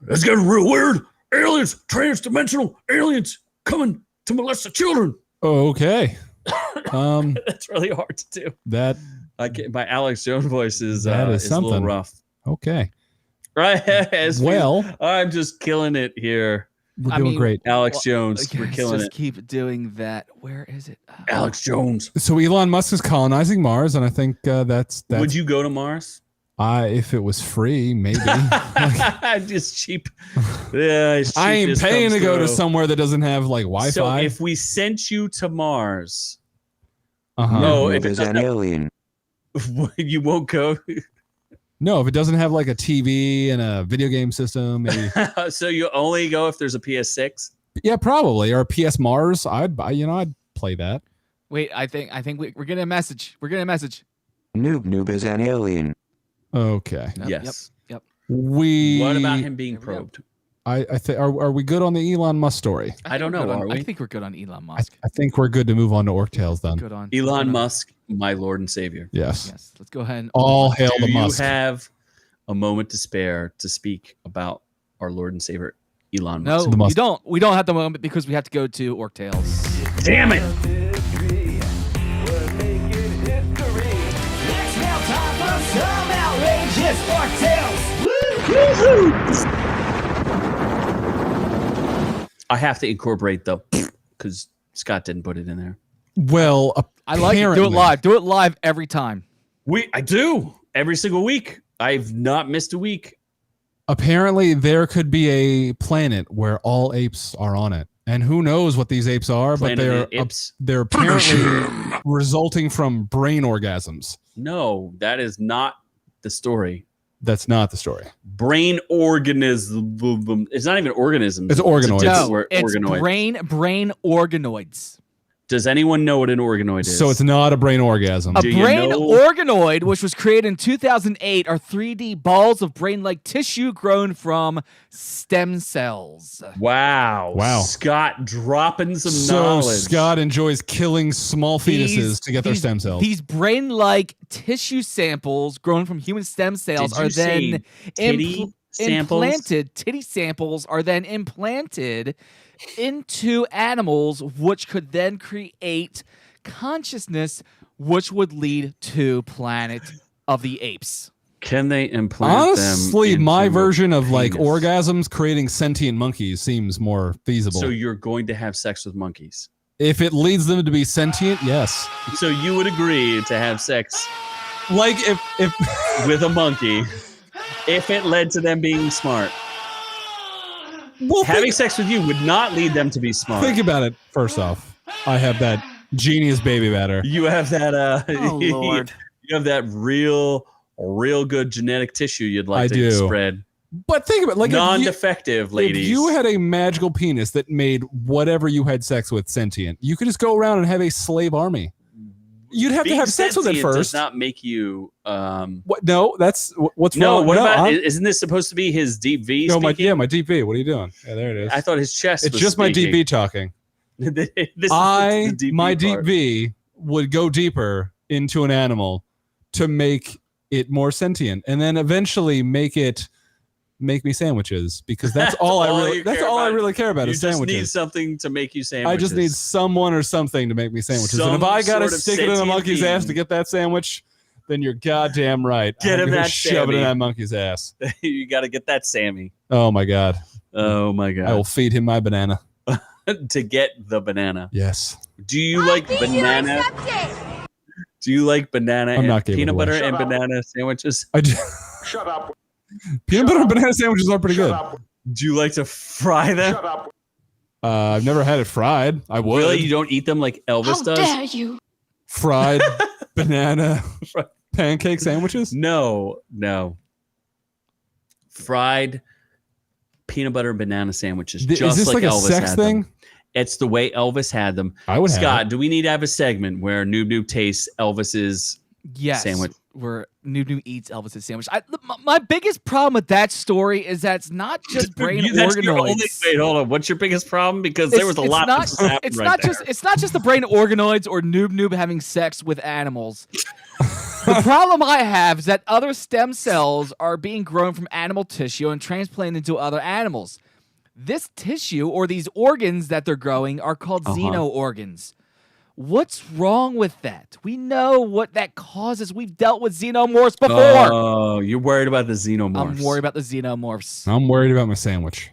It's getting real weird. Aliens, transdimensional aliens coming to molest the children. Okay. That's really hard to do. That My Alex Jones voice is That is a little something. rough. okay. Right? I'm just killing it here. We're doing great. Alex Jones, we're Let's killing just it. keep doing that. Where is it? Alex Jones. So Elon Musk is colonizing Mars, and I think that's Would you go to Mars? if it was free, maybe. Just cheap. Yeah, as I ain't cheap as paying comes to go to through. somewhere that doesn't have like Wi-Fi. So if we sent you to Mars, uh-huh. no, if There's it an alien. you won't go. No, if it doesn't have like a TV and a video game system, maybe. So you only go if there's a PS6. Yeah, probably, or a PS Mars. I'd play that. Wait, I think we're getting a message. We're getting a message. Noob is an alien. Okay. Yep, Yes. Yep. What about him being Here we go. probed? I think are we good on the Elon Musk story? I don't know. Are I we? think we're good on Elon I Musk. think we're good to move on to Orc Tales then. Good on Elon good on- Musk, my Lord and Savior. Yes. Yes. Let's go ahead and All hail Do the you Musk. have a moment to spare to speak about our Lord and Savior, Elon No, Musk? The we Musk. don't. We don't have the moment because we have to go to Orc Tales. Damn it! I have to incorporate the because Scott didn't put it in there. Well, I like it. Do it apparently- live. Do it live every time. I do every single week. I've not missed a week. Apparently, there could be a planet where all apes are on it, and who knows what these apes are? Planet but of the Apes. they're apparently resulting from brain orgasms. No, that is not the story. That's not the story. Brain organism. It's not even organisms. It's a organoids. different No, word, it's organoid. brain organoids. Does anyone know what an organoid is? So it's not a brain orgasm. A Do you brain know- organoid, which was created in 2008, are 3D balls of brain-like tissue grown from stem cells. Wow. Wow. Scott dropping some So knowledge. Scott enjoys killing small fetuses to get their stem cells. These brain-like tissue samples grown from human stem cells Did are you say then titty samples? implanted. Titty samples are then implanted into animals, which could then create consciousness, which would lead to Planet of the Apes. Can they implant Honestly, them my into a version of like penis? orgasms creating sentient monkeys seems more feasible. So you're going to have sex with monkeys. If it leads them to be sentient, yes. So you would agree to have sex Like if with a monkey if it led to them being smart. well, Having sex with you would not lead them to be smart. think about it. First off, I have that genius baby batter. You have that Oh, Lord. you have that real good genetic tissue you'd like I to do. spread. But think about it, like Non-defective, ladies. If you had a magical penis that made whatever you had sex with sentient, you could just go around and have a slave army. You'd have to Being have sex with it sentient first. does not make you What? No, that's what's No, wrong. what about I'm- isn't this supposed to be his deep V no, my speaking? deep V. What are you doing? Yeah, there it is. I thought his chest It's was just my deep speaking. V talking. This is the deep My V deep part. V would go deeper into an animal to make it more sentient, and then eventually make it make me sandwiches because that's all I really care about is sandwiches. You just need something to make you sandwiches. I just need someone or something to make me sandwiches. And if I gotta stick it in a monkey's ass to get that sandwich, then you're goddamn right. Get him that shove it in that monkey's ass. You got to get that Sammy. Oh my god. Oh my god. I will feed him my banana. To get the banana. Yes. Do you like banana? Do you like banana and peanut butter and banana sandwiches? I do. Shut up. Peanut butter and banana sandwiches are pretty good. Do you like to fry them? Shut up. I've never had it fried. I would. Really? You don't eat them like Elvis does? How dare you? Fried banana pancake sandwiches? No. Fried peanut butter and banana sandwiches, just is this like a Elvis sex had thing? them. It's the way Elvis had them. I would. Scott, do we need to have a segment where Noob tastes Elvis's sandwich? Where Noob eats Elvis's sandwich. My biggest problem with that story is that it's not just brain organoids. Wait, hold on. What's your biggest problem? Because there was a lot. It's not just the brain organoids or Noob having sex with animals. The problem I have is that other stem cells are being grown from animal tissue and transplanted into other animals. This tissue or these organs that they're growing are called xeno-organs. What's wrong with that? We know what that causes. We've dealt with xenomorphs before. Oh, you're worried about the xenomorphs. I'm worried about the xenomorphs. I'm worried about my sandwich.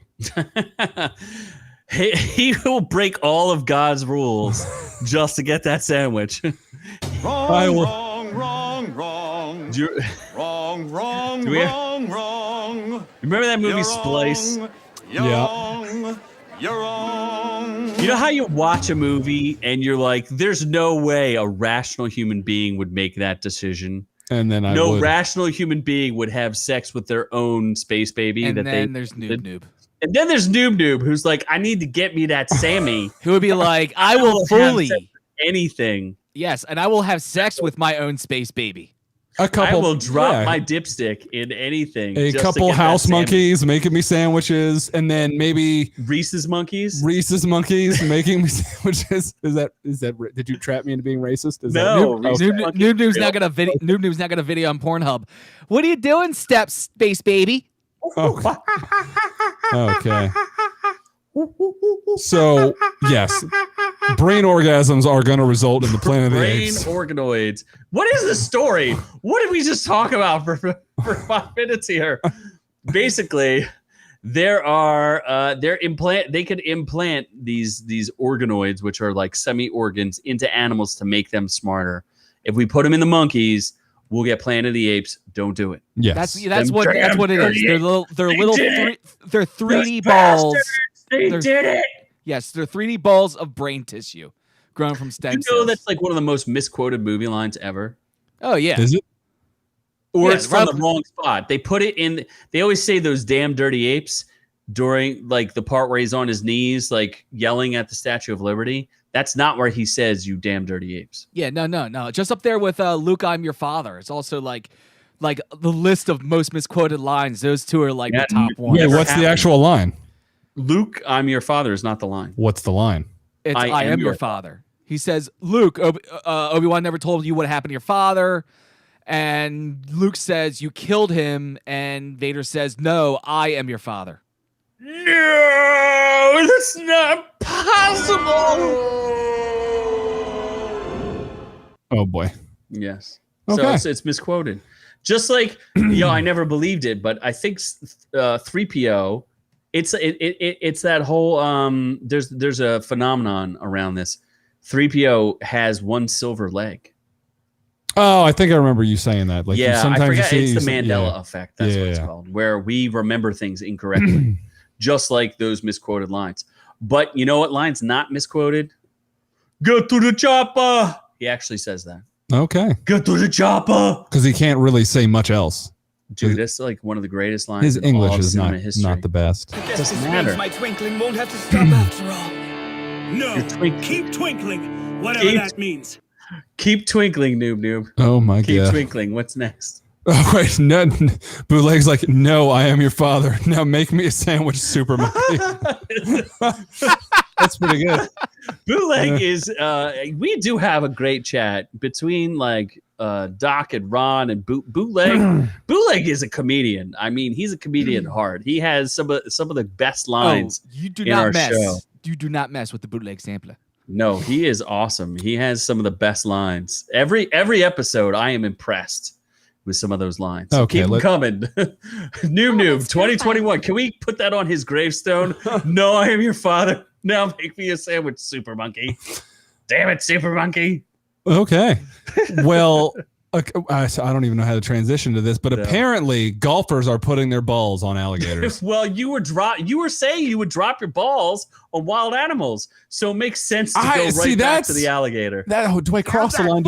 He will break all of God's rules just to get that sandwich. Wrong. Remember that movie Splice? Yeah. You're wrong. You know how you watch a movie and you're like, there's no way a rational human being would make that decision. And then no rational human being would have sex with their own space baby. And then there's Noob. And then there's Noob, who's like, I need to get me that Sammy. Who would be like, I will fully anything. Yes, and I will have sex with my own space baby. I will drop my dipstick in anything. A couple house monkeys making me sandwiches, and then maybe Reese's monkeys making me sandwiches. Is that? Did you trap me into being racist? No. Noob Noob's not gonna video. Noob Noob's not gonna video on Pornhub. What are you doing, step space baby? Oh. Okay. So yes, brain orgasms are going to result in the Planet of the Apes. Brain organoids. What is the story? What did we just talk about for 5 minutes here? Basically, they could implant these organoids, which are like semi-organs, into animals to make them smarter. If we put them in the monkeys, we'll get Planet of the Apes. Don't do it. Yes, that's what it is. They're 3D balls. They did it. Yes, they're 3D balls of brain tissue grown from stem cells. You know that's like one of the most misquoted movie lines ever. Oh yeah. Is it? Or it's from the wrong spot. They put it in. They always say those damn dirty apes during like the part where he's on his knees, like yelling at the Statue of Liberty. That's not where he says, "You damn dirty apes." Yeah, no. Just up there with Luke, I'm your father. It's also like the list of most misquoted lines. Those two are like the top one. Yeah, what's the actual line? Luke, I'm your father is not the line. What's the line? It's I am your father. He says, Luke, Obi-Wan never told you what happened to your father. And Luke says, you killed him. And Vader says, no, I am your father. No, that's not possible. Oh, boy. Yes. Okay. So it's misquoted. Just like, I never believed it, but I think 3PO... It's that whole there's a phenomenon around this. 3PO has one silver leg. Oh, I think I remember you saying that. Like, sometimes I forget. it's the Mandela effect. That's what it's called, where we remember things incorrectly, just like those misquoted lines. But you know what line's not misquoted? Get to the chopper. He actually says that. Okay. Get to the chopper. Because he can't really say much else. Dude, that's like one of the greatest lines. His in English all of is cinema history. not the best. It doesn't matter. My twinkling won't have to stop after all. No, keep twinkling, whatever that means. Keep twinkling, noob. Oh my god. Keep twinkling. What's next? Oh wait, no. Bootleg's like, no, I am your father. Now make me a sandwich, Super Monkey. That's pretty good. Bootleg is. We do have a great chat between like Doc and Ron and Bootleg. Bootleg is a comedian. I mean, he's a comedian at heart. He has some of the best lines you do in not our mess. show. You do not mess with the bootleg sampler. No, he is awesome. He has some of the best lines. Every episode, I am impressed with some of those lines. So Okay, keep them coming. Noob 2021. Can we put that on his gravestone? No, I am your father. Now make me a sandwich, Super Monkey. Damn it, Super Monkey. Okay. Well, I don't even know how to transition to this, but apparently golfers are putting their balls on alligators. Well, you were saying you would drop your balls on wild animals, so it makes sense to go right back to the alligator. Do I cross the line?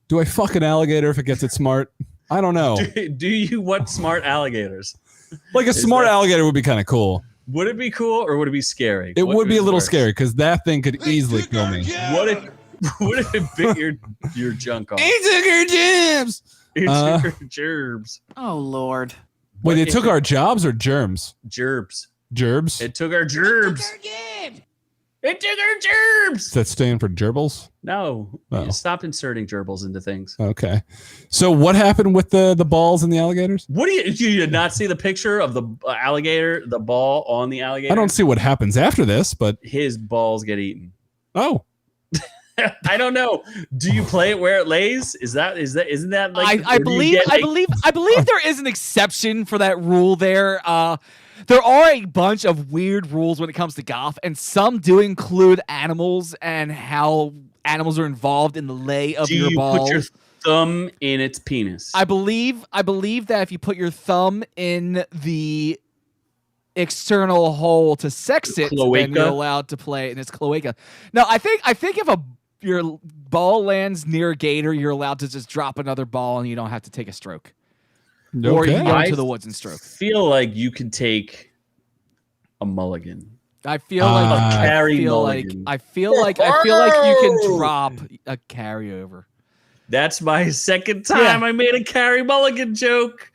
Do I fuck an alligator if it gets it smart? I don't know. Do you want smart alligators? Like a smart alligator would be kind of cool. Would it be cool or would it be scary? It would be a little scary because that thing could easily kill me. What if it bit your junk off? It took our jobs. It took our gerbs. Oh Lord. Wait, it took our jobs or germs? Gerbs. Gerbs? It took our gerbs. It took our gerbs. Does that stand for gerbils? No. Stop inserting gerbils into things. Okay. So what happened with the balls and the alligators? What do you not see the picture of the alligator, the ball on the alligator? I don't see what happens after this, but his balls get eaten. Oh. I don't know. Do you play it where it lays? Isn't that like I believe there is an exception for that rule there. There are a bunch of weird rules when it comes to golf, and some do include animals and how animals are involved in the lay of your ball. Do you put your thumb in its penis? I believe that if you put your thumb in the external hole to sex it, then you're allowed to play in its cloaca. No, I think if your ball lands near a gator, you're allowed to just drop another ball and you don't have to take a stroke. Okay. Or you can go into the woods and stroke. Feel like you can take a mulligan. I feel like I feel like you can drop a carryover. That's my second time I made a Carrie Mulligan joke.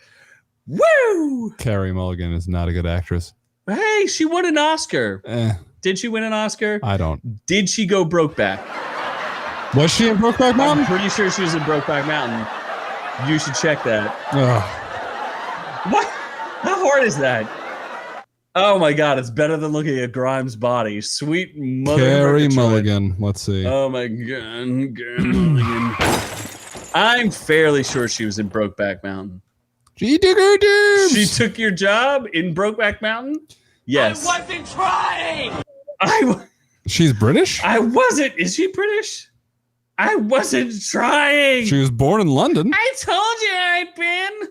Woo! Carrie Mulligan is not a good actress. Hey, she won an Oscar. Did she win an Oscar? I don't. Did she go Brokeback? Was she in Brokeback Mountain? I'm pretty sure she was in Brokeback Mountain. You should check that. Ugh. What? How hard is that? Oh my God, it's better than looking at Grimes' body. Sweet mother. Carrie Mulligan. Let's see. Oh my God, Carrie Mulligan. I'm fairly sure she was in Brokeback Mountain. She took her jobs. She took your job in Brokeback Mountain? Yes. I wasn't trying. She's British? I wasn't. Is she British? I wasn't trying. She was born in London. I told you I'd been.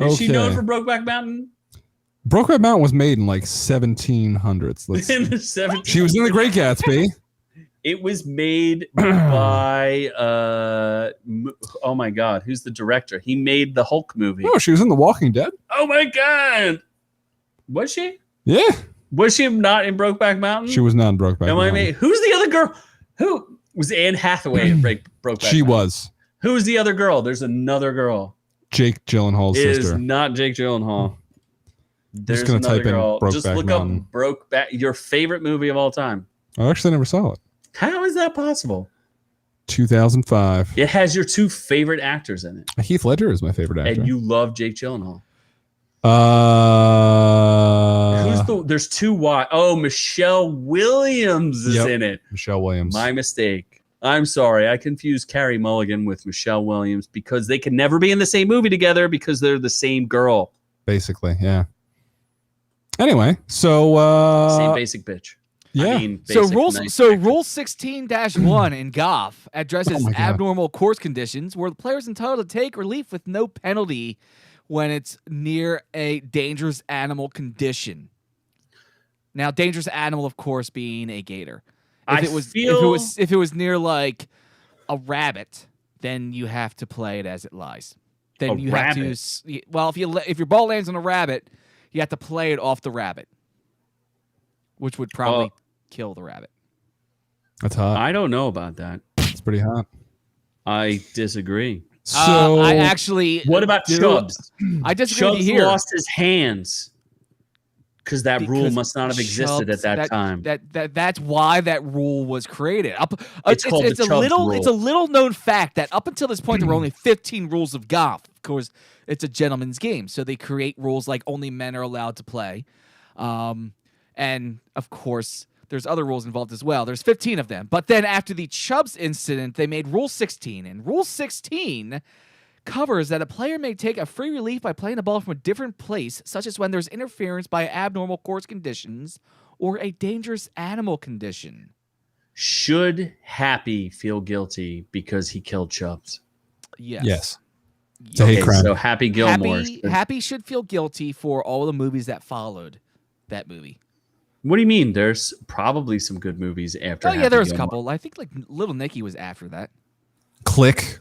Is she known for Brokeback Mountain? Brokeback Mountain was made in like 1700s. In the 1700s. She was in The Great Gatsby. It was made by oh my God, who's the director? He made the Hulk movie. Oh, she was in The Walking Dead. Oh my God. Was she? Yeah. Was she not in Brokeback Mountain? She was not in Brokeback Mountain. Who's the other girl? Who was Anne Hathaway in Brokeback She Mountain? was. Who's the other girl? There's another girl. Jake Gyllenhaal's It sister. is not Jake Gyllenhaal. There's just gonna another type in girl. Brokeback Just look Mountain. up Brokeback. Your favorite movie of all time. I actually never saw it. How is that possible? 2005. It has your two favorite actors in it, Heath Ledger is my favorite actor. and you love Jake Gyllenhaal. There's two Y. Oh, Michelle Williams is in it. Michelle Williams. My mistake. I'm sorry. I confused Carrie Mulligan with Michelle Williams because they can never be in the same movie together because they're the same girl. Basically, yeah. Anyway, so same basic bitch. Yeah. I mean, So basic, rule nice so bitch. rule 16-1 in golf addresses Oh my God. abnormal course conditions where the player is entitled to take relief with no penalty when it's near a dangerous animal condition. Now, dangerous animal, of course, being a gator. If it was near like a rabbit, then you have to play it as it lies. Then you have to. Well, if your ball lands on a rabbit, you have to play it off the rabbit, which would probably kill the rabbit. That's hot. I don't know about that. It's pretty hot. I disagree. So I actually. What about Chubbs? I disagree with Chubbs you here. lost his hands Because that rule Because must not have existed at Chubbs- that time. That's why that rule was created. It's called the a Chubbs little rule. it's a little known fact that up until this point there were only 15 rules of golf. Of course, it's a gentleman's game, so they create rules like only men are allowed to play, and of course there's other rules involved as well. There's 15 of them, but then after the Chubbs incident, they made Rule 16, and Rule 16 covers that a player may take a free relief by playing a ball from a different place, such as when there's interference by abnormal course conditions or a dangerous animal condition. Should Happy feel guilty because he killed Chubbs? Yes. It's a hate crime. So Happy Gilmore. Happy should feel guilty for all the movies that followed that movie. What do you mean? There's probably some good movies after. Oh yeah, Happy there was a Gilmore. couple. I think like Little Nicky was after that. Click.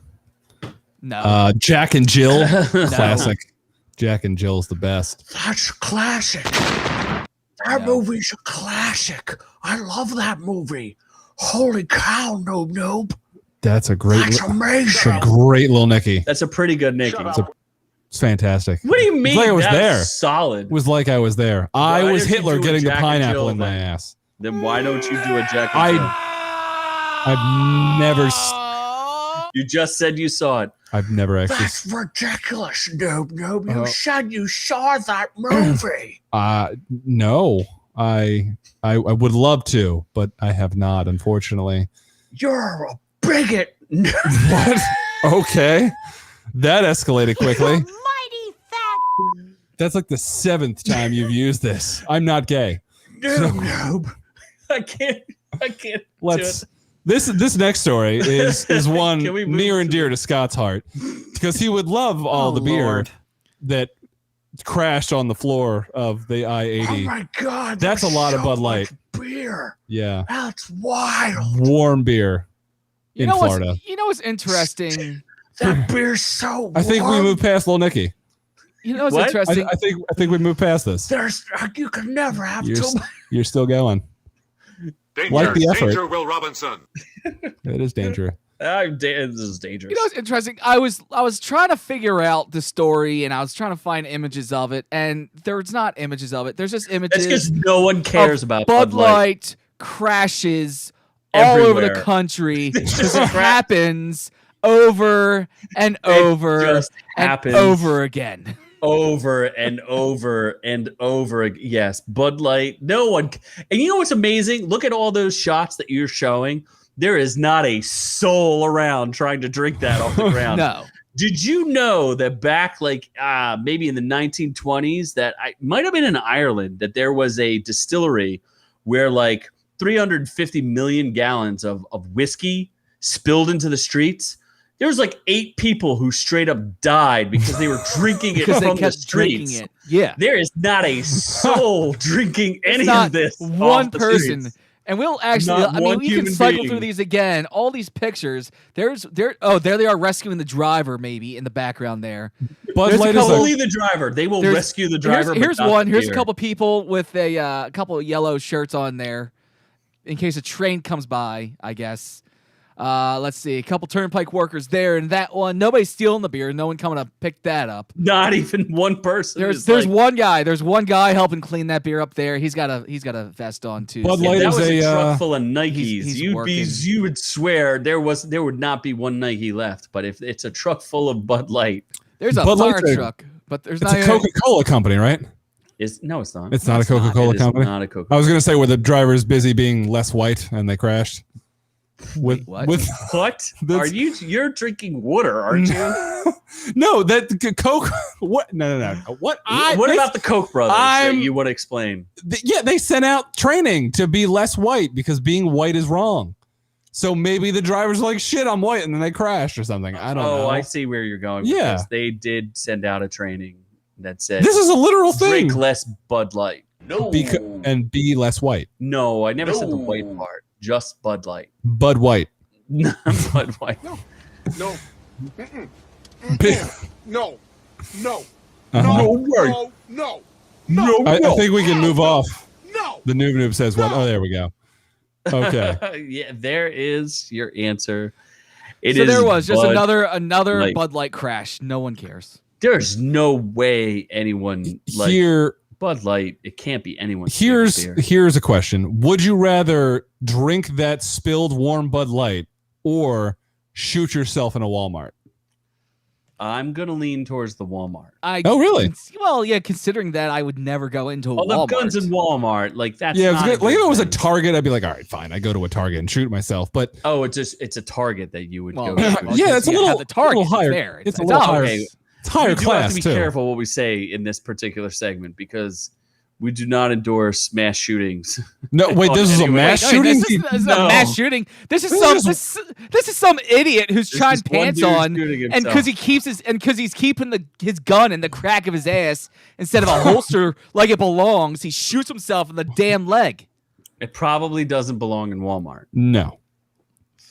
No. Jack and Jill. Classic. Jack and Jill's the best. That's classic. That movie's a classic. I love that movie. Holy cow, noob. That's a great. That's amazing. It's a great Little Nicky. That's a pretty good Nicky. It's fantastic. What do you mean? It's like I was That's there. solid. It was like I was there. Why I was did you Hitler do a getting the Jack and pineapple Jill in my then? ass. Then why don't you do a Jack and Jill? I've never. You just said you saw it. I've never actually. That's ridiculous, noob. You said you saw that movie. No. I would love to, but I have not, unfortunately. You're a bigot. What? Okay. That escalated quickly. Mighty fat. That's like the 7th time you've used this. I'm not gay. Noob. I can't. Let's. This next story is one Can we move near and to- dear to Scott's heart because he would love all the beer Lord. that crashed on the floor of the Oh I-80. my God. That's there's a lot of so Bud Light. much beer. Yeah, That's wild. warm beer in Florida. You know what's interesting? That beer's so warm. I think we moved past Little Nicky. You know what's What? interesting? I think we moved past this. You can never have You're, too s- you're still going. Danger, Like the effort. danger, Will Robinson. It is dangerous. This is dangerous. You know what's interesting? I was trying to figure out the story, and I was trying to find images of it, and there's not images of it. There's just That's images because no one cares of about Bud Light. Light crashes all over the Everywhere. country because it happens over and over just and happens. over again. Over and over and over. Yes, Bud Light. No one. And you know what's amazing? Look at all those shots that you're showing. There is not a soul around trying to drink that off the ground. No. Did you know that back like maybe in the 1920s that I might have been in Ireland that there was a distillery where like 350 million gallons of whiskey spilled into the streets? There was like 8 people who straight up died because they were drinking it Because they from the kept drinking streets. it. Yeah. There is not a soul drinking any Not of this. one off the person. streets. And we'll actually, Not I mean, one we can human cycle being. through these again. All these pictures. There they are rescuing the driver maybe in the background there. Bud There's a Light is couple- Only the driver. They will There's- rescue the driver. but Here's not one. the Here's a beer. couple people with a couple of yellow shirts on there in case a train comes by, I guess. Let's see. A couple turnpike workers there and that one. Nobody's stealing the beer. No one coming to pick that up. Not even one person. There's is like, one guy. There's one guy helping clean that beer up there. He's got a vest on too. Bud If Light that is was a a truck full of Nikes, he's working. you would swear there would not be one Nike left. But if it's a truck full of Bud Light, There's a Bud fire Light's a- truck, but there's it's not a even- Coca-Cola company, right? it's not. It's not a Coca-Cola It is company. not a Coca. I was gonna say where the driver's busy being less white and they crashed. With what? with What That's- are you? You're drinking water, aren't you? no, that Coke. What? No. What? What about the Koch brothers that I'm- you want to explain? Yeah, they sent out training to be less white because being white is wrong. So maybe the driver's like, "Shit, I'm white," and then they crashed or something. I don't know. Oh, I see where you're going. with Yeah. this. They did send out a training that said This is a literal thing. drink less Bud Light. No. And be less white. No, I never said the No. white part. Just Bud Light. Bud White. Not Bud White. No. Big- No. No. Uh-huh. No. No. No. I think we can move off. No. The noob says what? Oh, there we go. Okay. Yeah, there is your answer. It so is there was just Bud another Light. Bud Light crash. No one cares. There's no way anyone like Here, Bud Light, it can't be anyone's Here's favorite beer. here's a question. Would you rather drink that spilled warm Bud Light or shoot yourself in a Walmart? I'm gonna lean towards the Walmart. Oh, really? Well, yeah, considering that I would never go into a Walmart. The guns in Walmart, like that's Yeah, not like if it was a thing. Target, I'd be like, all right, fine, I go to a Target and shoot myself. But it's a Target that you would Well, go. yeah, to. well, yeah, it's a little, the Target little higher. there. It's a little higher. okay. It's higher We do class have to be too. careful what we say in this particular segment because we do not endorse mass shootings. No, wait, this is a Anyway, mass Wait, shooting. this is No. a mass shooting. This is some idiot who's This trying is one pants dude on, shooting and himself. because he's keeping his gun in the crack of his ass instead of a holster like it belongs, he shoots himself in the damn leg. It probably doesn't belong in Walmart. No,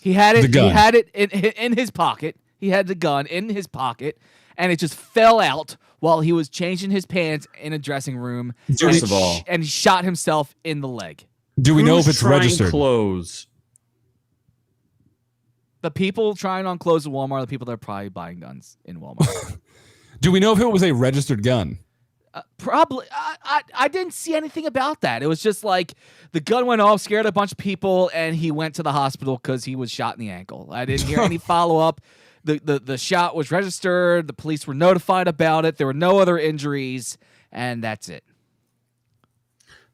He had it. The gun. He had it in his pocket. He had the gun in his pocket, and it just fell out while he was changing his pants in a dressing room. First of all, and he shot himself in the leg. do we know if who's it's trying registered? Clothes. The people trying on clothes at Walmart are the people that are probably buying guns in Walmart. Do we know if it was a registered gun? Probably. I didn't see anything about that. It was just like the gun went off, scared a bunch of people, and he went to the hospital because he was shot in the ankle. I didn't hear any follow up. The shot was registered. The police were notified about it. There were no other injuries, and that's it.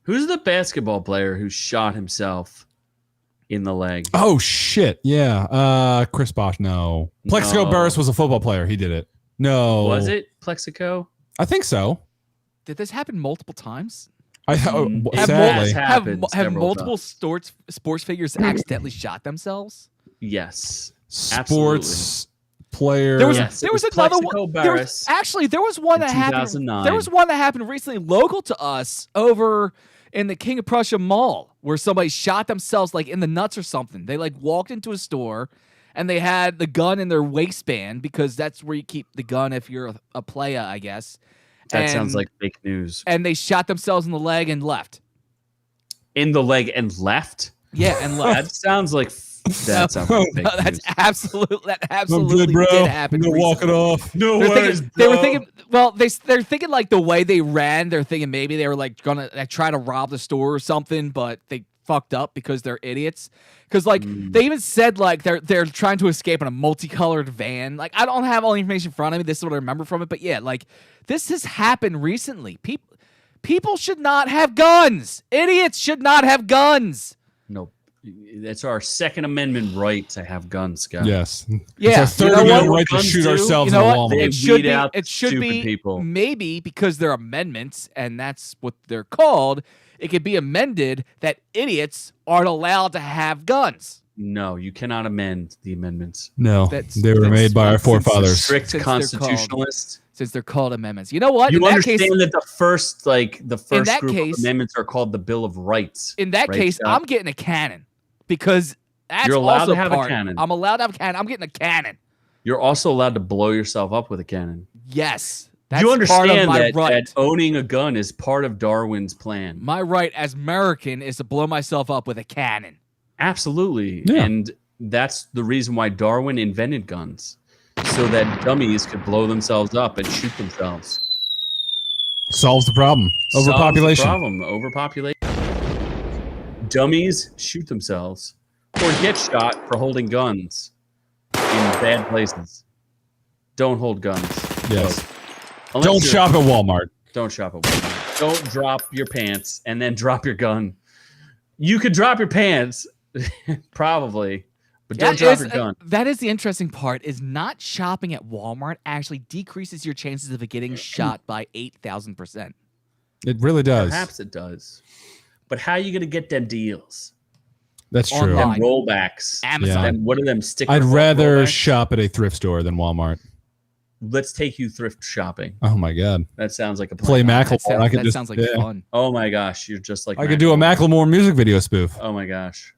Who's the basketball player who shot himself in the leg? Oh shit! Yeah, Chris Bosh. No, Plexico No. Burris was a football player. He did it. No, Was it Plexico? I think so. Did this happen multiple times? I It sadly. has happened Have several multiple times. sports figures accidentally shot themselves? Yes. Sports player. There was Yes, there it was was another Plexico one. There Burris was one in that happened. 2009. There was one that happened recently, local to us, over in the King of Prussia Mall, where somebody shot themselves like in the nuts or something. They like walked into a store, and they had the gun in their waistband because that's where you keep the gun if you're a playa, I guess. That sounds like fake news. And they shot themselves in the leg and left. In the leg and left? Yeah, and left. That sounds like fake No, that's news. absolutely I'm good, bro. did I'm happen. gonna walk it recently. off. No They're worries, thinking, they were bro. thinking. Well, they're thinking like the way they ran. They're thinking maybe they were like gonna try to rob the store or something, but they fucked up because they're idiots. Because like they even said like they're trying to escape in a multicolored van. Like I don't have all the information in front of me. This is what I remember from it. But yeah, like this has happened recently. People should not have guns. Idiots should not have guns. No. It's our Second Amendment right to have guns, guys. Yes. Yeah, It's our you third know amendment what? right to Guns shoot do? ourselves You know in a what? Walmart. They It should weed be. out It should stupid be people. maybe because they're amendments, and that's what they're called. It could be amended that idiots aren't allowed to have guns. No, you cannot amend the amendments. No, That's- they were that's made by our since the forefathers. Strict Since they're called- constitutionalist. Since they're called amendments. You know what? You in that understand case, that the first that group case- of amendments are called the Bill of Rights. in that right, case, Scott? I'm getting a cannon because that's You're allowed also to have a part. cannon. I'm allowed to have a cannon. I'm getting a cannon. You're also allowed to blow yourself up with a cannon. Yes, that's you part understand of my that, right. that owning a gun is part of Darwin's plan. My right as American is to blow myself up with a cannon. Absolutely. Yeah. And that's the reason why Darwin invented guns. So that dummies could blow themselves up and shoot themselves. Solves the problem. Overpopulation. Solves the problem. Overpopulation. Dummies shoot themselves or get shot for holding guns in bad places. Don't hold guns. Yes. folks. Unless Don't you're- shop at Walmart. Don't shop at Walmart. Don't drop your pants and then drop your gun. You could drop your pants, probably, but don't drop your gun. That is the interesting part. Is not shopping at Walmart actually decreases your chances of it getting shot by 8,000%. It really does. Perhaps it does. But how are you going to get them deals? That's true. Online. Them rollbacks. Amazon. Them, what are them sticker I'd rather rollbacks? shop at a thrift store than Walmart. Let's take you thrift shopping. Oh my god. That sounds like a Play plan. Macklemore. I could That just sounds like yeah. fun. Oh my gosh, you're just like I could do a Macklemore music video spoof. Oh my gosh.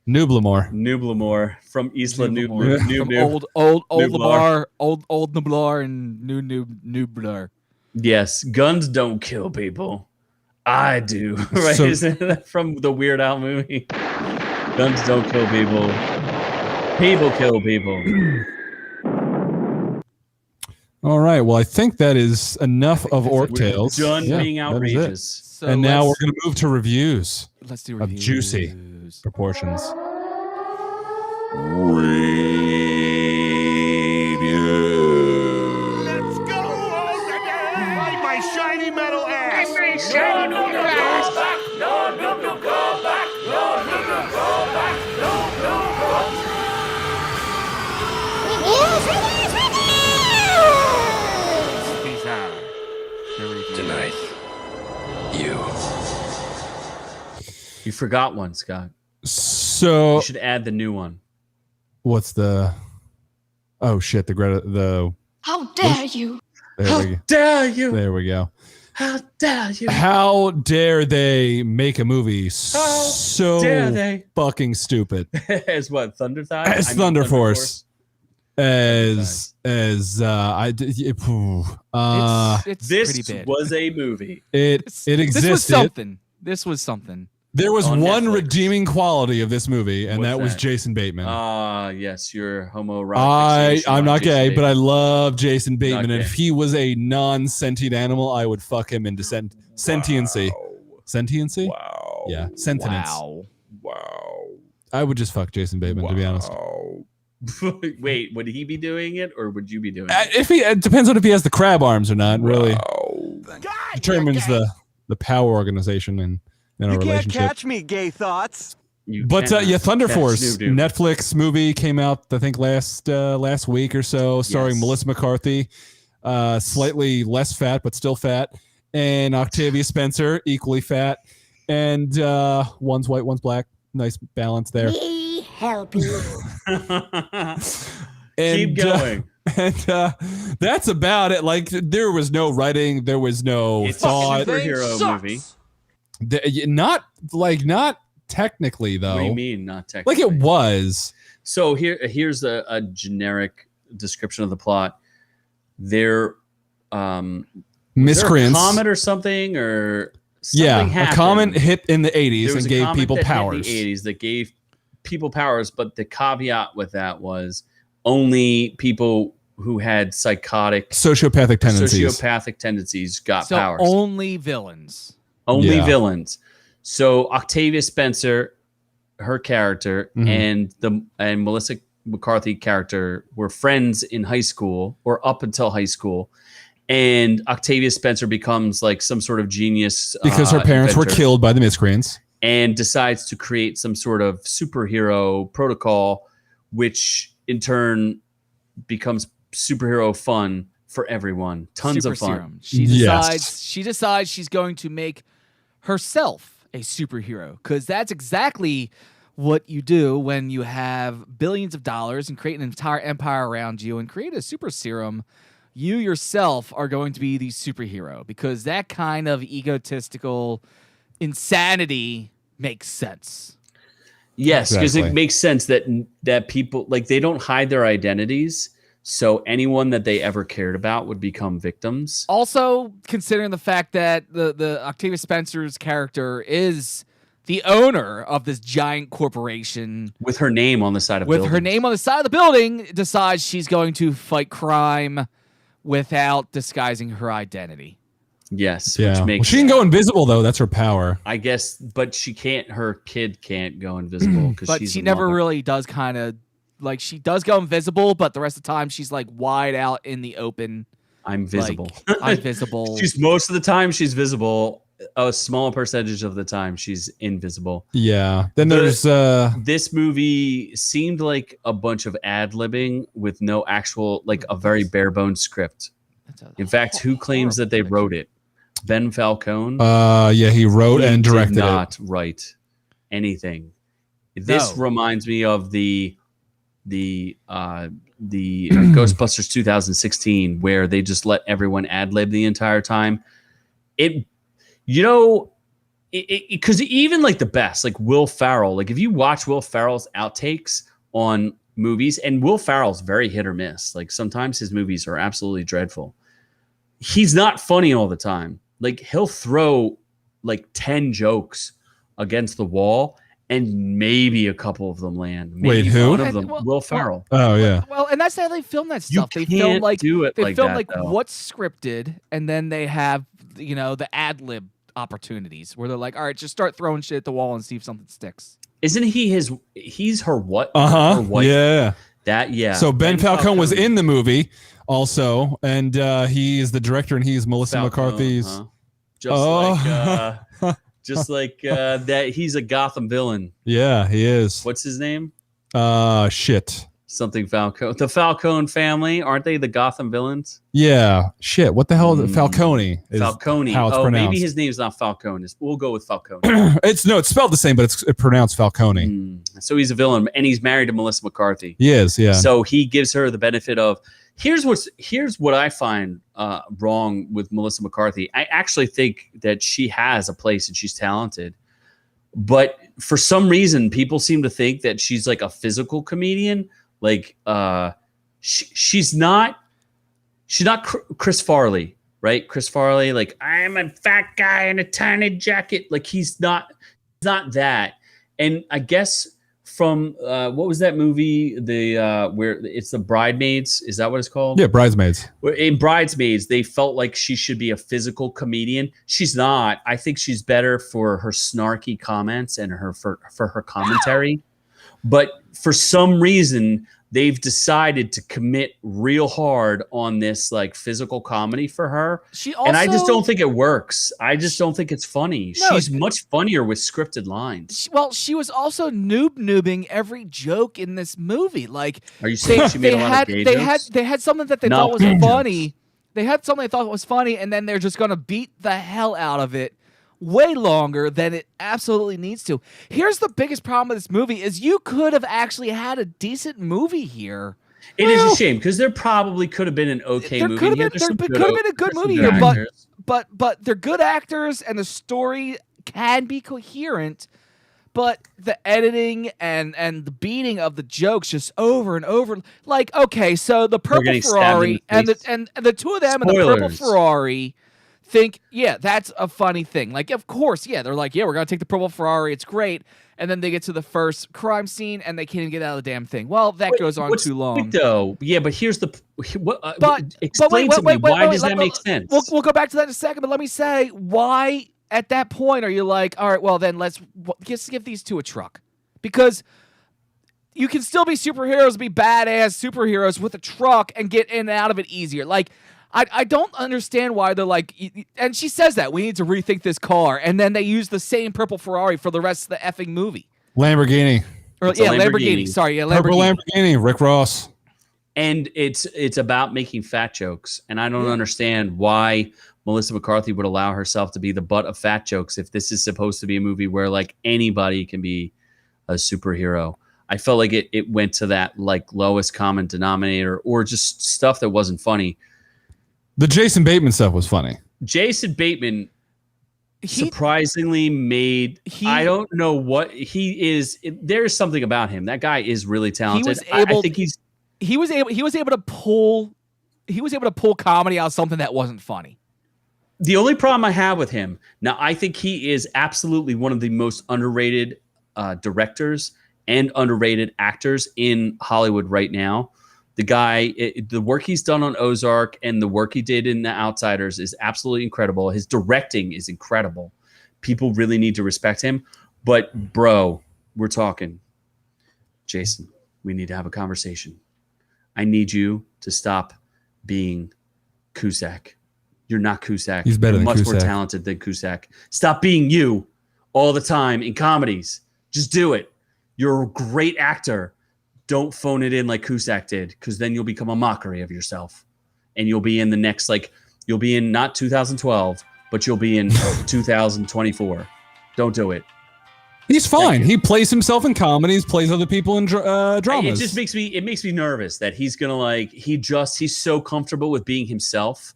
Nublamore. Nublamore from Isla Nublamore. Noob. From Noob. old Nublar. Lamar, old Nublar, and new Nublar. Yes, guns don't kill people. I do. Right? So- Isn't that from the Weird Al movie? Guns don't kill people. People kill people. All right. Well, I think that is enough of Orc Tales. Done being that is it. outrageous. So And now we're let's- going to move to reviews Let's do of reviews. juicy proportions. Let's go already! Like my shiny metal ass! These are the reviews. Tonight, You forgot one, Scott. So You should add the new one. what's the? Oh shit! How dare you? There we go. Dare you? There we go. How dare you? How dare they make a movie so dare they? fucking stupid? As what? Thunder Thigh? As Thunderforce. As It's This pretty bad. was a movie. it existed. This was something. This was something. There was On one Netflix. redeeming quality of this movie, and What's that was that? Jason Bateman. Yes, you're homoerotic. I'm not gay, but I love Jason Bateman. And gay. if he was a non-sentient animal, I would fuck him into sentiency. Sentiency? Wow. Yeah, sentience. Wow. I would just fuck Jason Bateman, to be honest. Wait, would he be doing it, or would you be doing If he, it depends on if he has the crab arms or not. Really it? determines the power organization in our relationship. me, gay thoughts. But yeah, Thunderforce Catch Noob Noob. Netflix movie came out, I think last week or so, starring Yes. Melissa McCarthy, slightly less fat but still fat, and Octavia Spencer, equally fat, and one's white, one's black. Nice balance there. Me help you. Keep going. And that's about it. Like there was no writing, there was no It's a thought. superhero movie. Not technically though. What do you mean, not technically? Like it was. So here's a generic description of the plot. There, was there a Miscreants. comet or something, or something Yeah, happened. a comet hit in the There 80s was and a gave comet people that hit in powers. the 80s that gave people powers, but the caveat with that was only people who had Sociopathic tendencies. got So powers. only villains. Only Yeah. villains. So Octavia Spencer, her character, Mhm. and Melissa McCarthy character were friends in high school, or up until high school. And Octavia Spencer becomes like some sort of genius Because her parents were inventor, killed by the miscreants. and decides to create some sort of superhero protocol, which in turn becomes superhero fun for everyone. Tons Super of fun. serum. She Yes. decides she's going to make herself a superhero, because that's exactly what you do when you have billions of dollars and create an entire empire around you and create a super serum. You yourself are going to be the superhero, because that kind of egotistical insanity makes sense. Yes, because Exactly. it makes sense that people, like, they don't hide their identities, so anyone that they ever cared about would become victims. Also, considering the fact that the Octavia Spencer's character is the owner of this giant corporation, With her name on the side of with her buildings. name on the side of the building, decides she's going to fight crime without disguising her identity. Yes, Yeah. which Well, makes she can go invisible though. That's her power. I guess, but she can't. Her kid can't go invisible because But she's she a never mother. really does kind of, like, she does go invisible, but the rest of the time she's like wide out in the open. I'm visible. Like, I'm visible. She's most of the time she's visible. A small percentage of the time she's invisible. Yeah. Then The- there's This movie seemed like a bunch of ad-libbing with no actual, like, a very bare bones script. In fact, who claims that they wrote it? Ben Falcone. yeah, he wrote He and directed did it. not write anything. This No. reminds me of the Ghostbusters 2016, where they just let everyone ad lib the entire time. Because even like the best, like Will Ferrell, like if you watch Will Ferrell's outtakes on movies, and Will Ferrell's very hit or miss. Like sometimes his movies are absolutely dreadful. He's not funny all the time. Like he'll throw like 10 jokes against the wall and maybe a couple of them land. Maybe Wait, who? One of them, Will Ferrell. Oh yeah. Well, and that's how they film that You stuff. They film can't like do it they like film that, like though. what's scripted, and then they have the ad lib opportunities where they're like, all right, just start throwing shit at the wall and see if something sticks. Isn't he he's her what? Uh-huh. Her wife. Yeah. That, yeah. So Ben Falcone was in the movie also, and he is the director, and he's Melissa McCarthy's. Just like that, he's a Gotham villain. Yeah, he is. What's his name? Shit. Something Falcone. The Falcone family, aren't they the Gotham villains? Yeah, shit. What the hell is it? Falcone? Is Falcone. How it's pronounced. Maybe his name's not Falcone. We'll go with Falcone. It's spelled the same, but it's pronounced Falcone. So he's a villain, and he's married to Melissa McCarthy. He is, yeah. So he gives her the benefit of. Here's what I find wrong with Melissa McCarthy. I actually think that she has a place and she's talented, but for some reason, people seem to think that she's like a physical comedian. Like she's not Chris Farley, right? Chris Farley, like, I'm a fat guy in a tiny jacket. Like he's not that. And I guess from what was that movie? The where it's the Bridesmaids. Is that what it's called? Yeah, Bridesmaids. In Bridesmaids, they felt like she should be a physical comedian. She's not. I think she's better for her snarky comments and for her commentary. But for some reason, they've decided to commit real hard on this like physical comedy for her. And I just don't think it works. I just don't think it's funny. No, She's much funnier with scripted lines. Well, she was also noobing every joke in this movie. Like, are you saying she made a lot of gay jokes? They had something that they thought was funny. They had something they thought was funny, and then they're just gonna beat the hell out of it way longer than it absolutely needs to. Here's the biggest problem with this movie is you could have actually had a decent movie here. It is a shame because there probably could have been an okay movie. There could have been a good movie here, but they're good actors and the story can be coherent, but the editing and the beating of the jokes just over and over. Like, okay, so the purple Ferrari and the two of them in the purple Ferrari think, yeah, that's a funny thing. Like, of course, yeah, they're like, yeah, we're gonna take the purple Ferrari, it's great. And then they get to the first crime scene and they can't even get out of the damn thing. Well, that goes on too long. Though, yeah, but here's the explain to me why does that make sense? We'll go back to that in a second, but let me say, why at that point are you like, all right, well then let's just give these two a truck, because you can still be superheroes, be badass superheroes with a truck and get in and out of it easier. Like, I don't understand why they're like, and she says that we need to rethink this car, and then they use the same purple Ferrari for the rest of the effing movie. Lamborghini. Lamborghini. Sorry, yeah, Lamborghini. Purple Lamborghini. Rick Ross. And it's about making fat jokes, and I don't understand why Melissa McCarthy would allow herself to be the butt of fat jokes if this is supposed to be a movie where like anybody can be a superhero. I felt like it went to that like lowest common denominator or just stuff that wasn't funny. The Jason Bateman stuff was funny. Jason Bateman surprisingly made. I don't know what he is. There's something about him. That guy is really talented. I think he was able to pull comedy out of something that wasn't funny. The only problem I have with him now, I think he is absolutely one of the most underrated directors and underrated actors in Hollywood right now. The guy, the work he's done on Ozark and the work he did in The Outsiders is absolutely incredible. His directing is incredible. People really need to respect him. But, bro, we're talking. Jason, we need to have a conversation. I need you to stop being Cusack. You're not Cusack. He's better than Cusack. Much more Cusack. talented than Cusack. Stop being you all the time in comedies. Just do it. You're a great actor. Don't phone it in like Cusack did, because then you'll become a mockery of yourself. And you'll be in the next, like, you'll be in not 2012, but you'll be in 2024. Don't do it. He's fine. He plays himself in comedies, plays other people in dramas. It just makes me nervous that he's gonna like he's so comfortable with being himself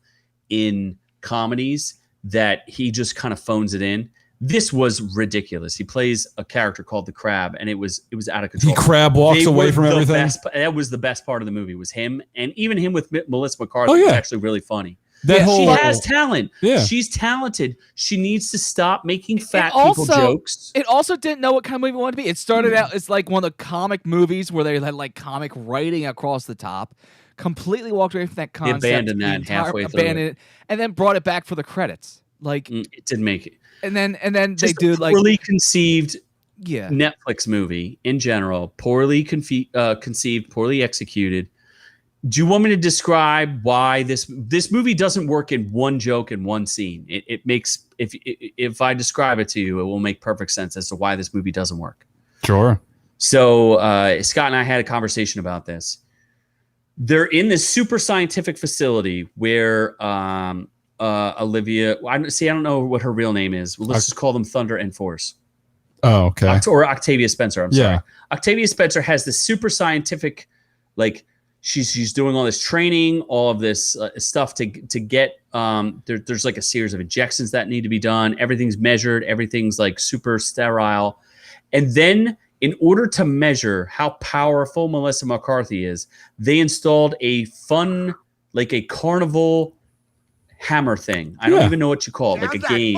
in comedies that he just kind of phones it in. This was ridiculous. He plays a character called the Crab, and it was out of control. The Crab walks away from everything. That was the best part of the movie, was him, and even him with Melissa McCarthy was actually really funny. She has talent. Yeah. She's talented. She needs to stop making fat also, people jokes. It also didn't know what kind of movie it wanted to be. It started out as like one of the comic movies where they had like comic writing across the top. Completely walked away from that concept. They abandoned that halfway through. Abandoned it, and then brought it back for the credits. Like it didn't make it. And then Just they do like poorly conceived. Yeah. Netflix movie in general, poorly conceived, poorly executed. Do you want me to describe why this movie doesn't work in one joke in one scene? It makes if I describe it to you, it will make perfect sense as to why this movie doesn't work. Sure. So Scott and I had a conversation about this. They're in this super scientific facility where Olivia. I don't know what her real name is. Well, let's just call them Thunder and Force. Oh, okay. Or Octavia Spencer. I'm sorry. Yeah. Octavia Spencer has this super scientific, like she's doing all this training, all of this stuff to get. There's like a series of injections that need to be done. Everything's measured. Everything's like super sterile. And then in order to measure how powerful Melissa McCarthy is, they installed a fun, like a carnival hammer thing. I don't even know what you call it, like a game.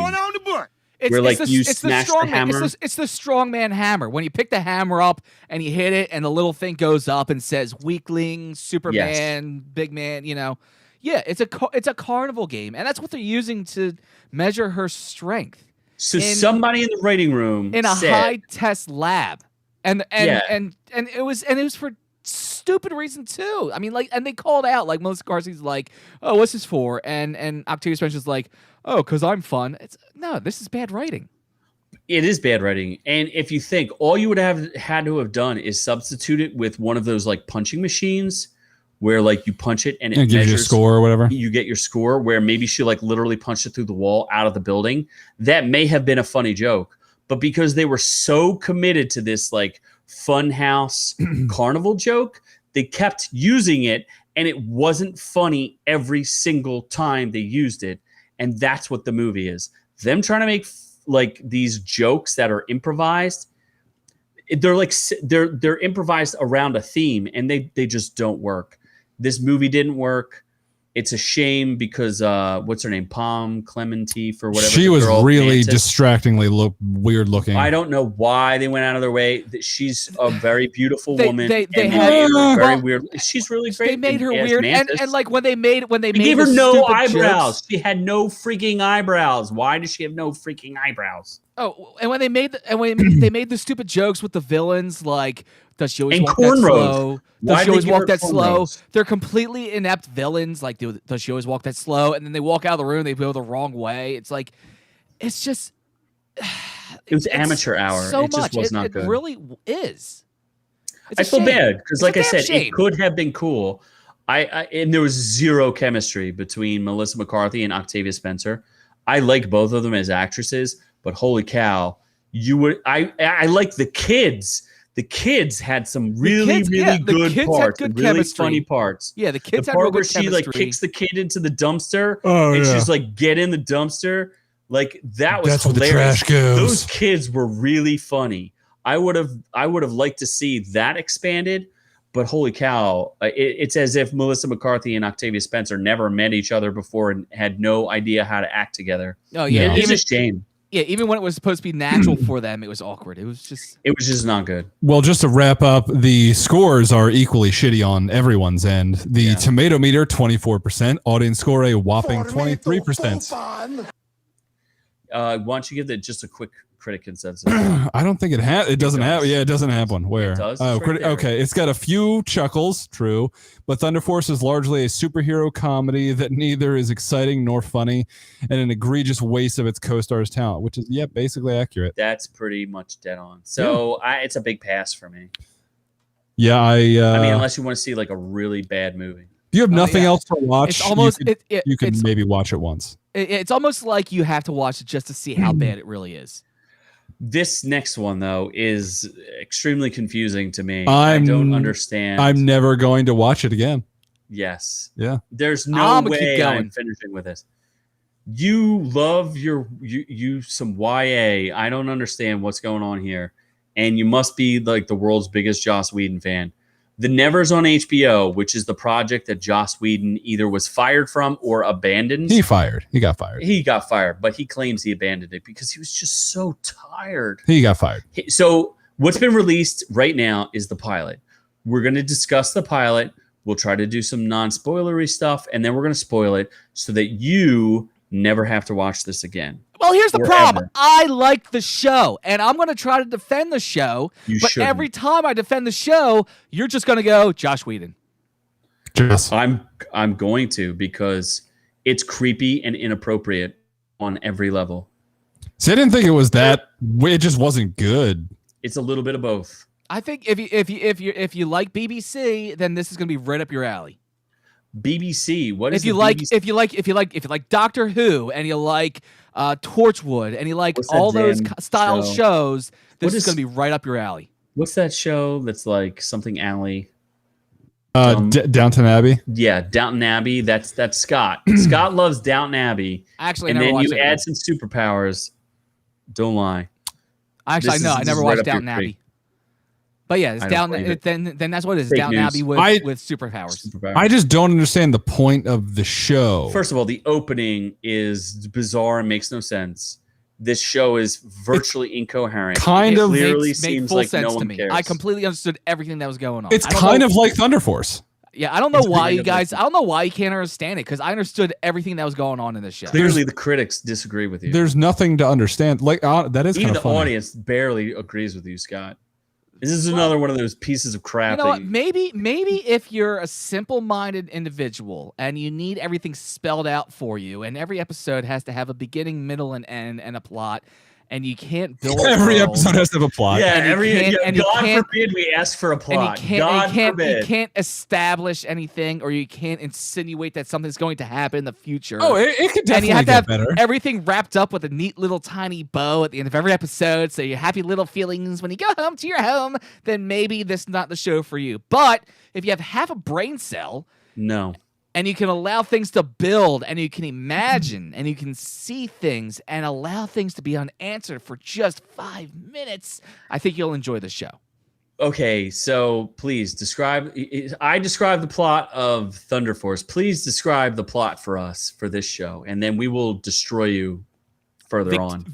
Where like you smash the hammer. It's the strongman hammer. When you pick the hammer up and you hit it, and the little thing goes up and says "Weakling," Superman, Big Man. You know, yeah, it's a carnival game, and that's what they're using to measure her strength. So somebody in the writing room in a high test lab, and it was for stupid reason too. I mean, like, and they called out like Melissa McCarthy's like, "Oh, what's this for?" And Octavia Spencer's like, "Oh, because I'm fun." No, this is bad writing. It is bad writing. And if you think all you would have had to have done is substitute it with one of those like punching machines where like you punch it and it gives you a score or whatever. You get your score, where maybe she like literally punched it through the wall out of the building. That may have been a funny joke. But because they were so committed to this like funhouse carnival joke, they kept using it, and it wasn't funny every single time they used it. And that's what the movie is. Them trying to make like these jokes that are improvised. They're like they're improvised around a theme, and they just don't work. This movie didn't work. It's a shame because what's her name? Palm Clemente for whatever. She was really distractingly weird looking. I don't know why they went out of their way. She's a very beautiful woman. They had her very weird. She's really great. They made her weird, and like when they gave her no eyebrows. She had no freaking eyebrows. Why does she have no freaking eyebrows? Oh, and when they made the stupid jokes with the villains, like does she always walk that slow? Does she always walk that slow? They're completely inept villains. Like, does she always walk that slow? And then they walk out of the room, they go the wrong way. It's like, it's just. It was amateur hour. So it just was not good. It really is. I feel bad because, like I said, it could have been cool. And there was zero chemistry between Melissa McCarthy and Octavia Spencer. I like both of them as actresses, but holy cow, I like the kids. The kids had some really good parts, really funny parts. Yeah, the kids had real good where she chemistry. like kicks the kid into the dumpster, and she's like, "Get in the dumpster!" Like that was hilarious. Where the trash goes. Those kids were really funny. I would have liked to see that expanded, but holy cow, it's as if Melissa McCarthy and Octavia Spencer never met each other before and had no idea how to act together. Oh yeah, it's a shame. Yeah, even when it was supposed to be natural for them, it was awkward. It was just not good. Well, just to wrap up, the scores are equally shitty on everyone's end. The tomato meter, 24%. Audience score, a whopping 23%. Why don't you give just a quick critic consensus? I don't think it doesn't have. Yeah, it doesn't have one. Where? It does. Okay, it's got a few chuckles, true, but Thunderforce is largely a superhero comedy that neither is exciting nor funny, and an egregious waste of its co-star's talent, which is basically accurate. That's pretty much dead on. So it's a big pass for me. Yeah, I mean, unless you want to see like a really bad movie. If you have nothing else to watch, it's almost you can maybe watch it once. It's almost like you have to watch it just to see how bad it really is. This next one, though, is extremely confusing to me. I don't understand. I'm never going to watch it again. Yes. Yeah. There's no way I'm finishing with this. You love you some YA. I don't understand what's going on here. And you must be like the world's biggest Joss Whedon fan. The Nevers on HBO, which is the project that Joss Whedon either was fired from or abandoned. He got fired. He got fired, but he claims he abandoned it because he was just so tired. He got fired. So what's been released right now is the pilot. We're going to discuss the pilot. We'll try to do some non-spoilery stuff, and then we're going to spoil it so that you never have to watch this again. Well, here's the Or problem. ever. I like the show, and I'm going to try to defend the show. But shouldn't. every time I defend the show, you're just going to go, Josh Whedon. Yes. I'm going to, because it's creepy and inappropriate on every level. See, I didn't think it was that. It just wasn't good. It's a little bit of both. I think if you like BBC, then this is going to be right up your alley. BBC. What is if you the like BBC? if you like Doctor Who and you like Torchwood and you like What's that all those damn style show? shows, this What is is- going to be right up your alley. What's that show that's like something alley? Downton Abbey. Yeah, Downton Abbey. That's Scott. Scott loves Downton Abbey. Actually, I And never then watched you it. add some superpowers. Don't lie. Actually, This no, is- I this never is right watched up your Downton Abbey. creek. But yeah, it's I don't Downton. believe it. Then that's what it is. Fake Downton news. Abbey with superpowers. Superpowers. I just don't understand the point of the show. First of all, the opening is bizarre and makes no sense. This show is virtually incoherent. kind it of clearly Makes seems full like sense no to one me. cares. I completely understood everything that was going on. It's I don't kind know- of like Thunder Force. Yeah, I don't know It's why kind you of guys. like- I don't know why you can't understand it because I understood everything that was going on in this show. Clearly, the critics disagree with you. There's nothing to understand. Like that is Even kind the of funny. audience barely agrees with you, Scott. This is another one of those pieces of crap. You know that what? Maybe if you're a simple-minded individual and you need everything spelled out for you, and every episode has to have a beginning, middle, and end, and a plot, and you can't build Every world, episode has to have a plot. Yeah, And you every can't- yeah, and you God can't- forbid we ask for a and plot. you God forbid. you can't establish anything, or you can't insinuate that something's going to happen in the future. Oh, it could and definitely you have to get have better. everything wrapped up with a neat little tiny bow at the end of every episode, so you happy little feelings when you go home to your home. Then maybe this is not the show for you. But if you have half a brain cell No. and you can allow things to build and you can imagine and you can see things and allow things to be unanswered for just 5 minutes, I think you'll enjoy the show. Okay, so please describe. I describe the plot of Thunder Force. Please describe the plot for us for this show, and then we will destroy you further on.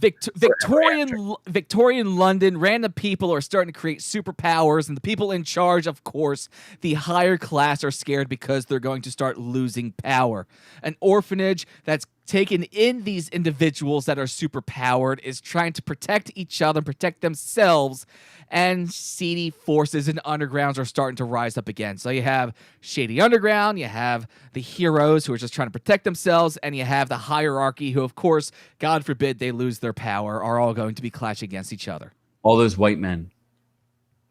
Victorian London, random people are starting to create superpowers, and the people in charge, of course, the higher class, are scared because they're going to start losing power. An orphanage that's taken in these individuals that are superpowered is trying to protect each other, protect themselves, and seedy forces and undergrounds are starting to rise up again. So you have shady underground, you have the heroes who are just trying to protect themselves, and you have the hierarchy who, of course, God forbid they lose their power, are all going to be clashing against each other. All those white men,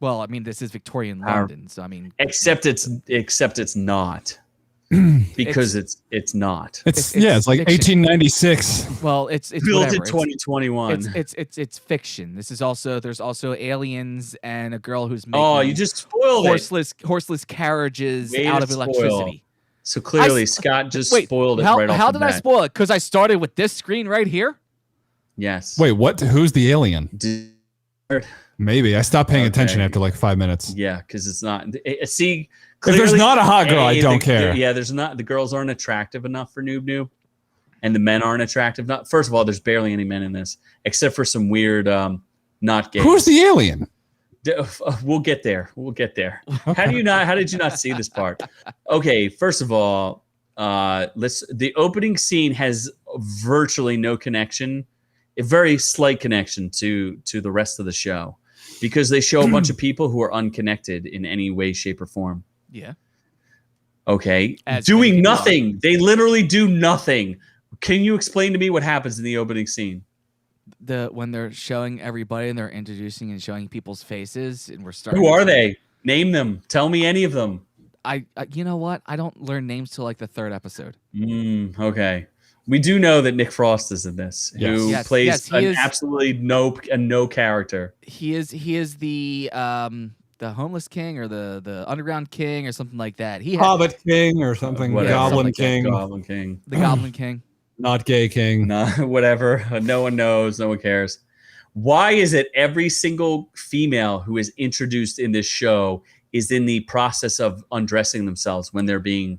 Well, I mean, this is Victorian London, so I mean, except it's not, because it's not. It's it's like fiction. 1896. well, it's Built whatever. in 2021. It's fiction. There's also aliens and a girl who's making Oh, you just spoiled it. horseless carriages Way out to of spoil. electricity. So clearly, I s- Scott just Wait, spoiled it how, right off how the did I bat. spoil it? Because I started with this screen right here. Yes. Wait, what? Who's the alien? Did- Maybe I stopped paying attention Okay. after like 5 minutes. Yeah, because it's not. See, If there's not a hot girl, I don't care. Yeah, there's not. The girls aren't attractive enough for Noob Noob, and the men aren't attractive. Not first of all, there's barely any men in this, except for some weird, not gay. Who's the alien? We'll get there. We'll get there. How did you not see this part? Okay, first of all, the opening scene has virtually no connection, a very slight connection to the rest of the show, because they show a bunch of people who are unconnected in any way, shape, or form. Yeah. Okay, As doing many people nothing. They literally do nothing. Can you explain to me what happens in the opening scene? When they're showing everybody and they're introducing and showing people's faces, and we're starting. Who are they? Name them. Tell me any of them. I you know what? I don't learn names till like the third episode. Okay. We do know that Nick Frost is in this, Yes. who Yes, plays yes, he an is- absolutely no character. He is the homeless king or the underground king or something like that. He has Hobbit King or something. Whatever. Goblin Something like King. Goblin King. the Goblin King. Not Gay King. No, whatever. No one knows. No one cares. Why is it every single female who is introduced in this show is in the process of undressing themselves when they're being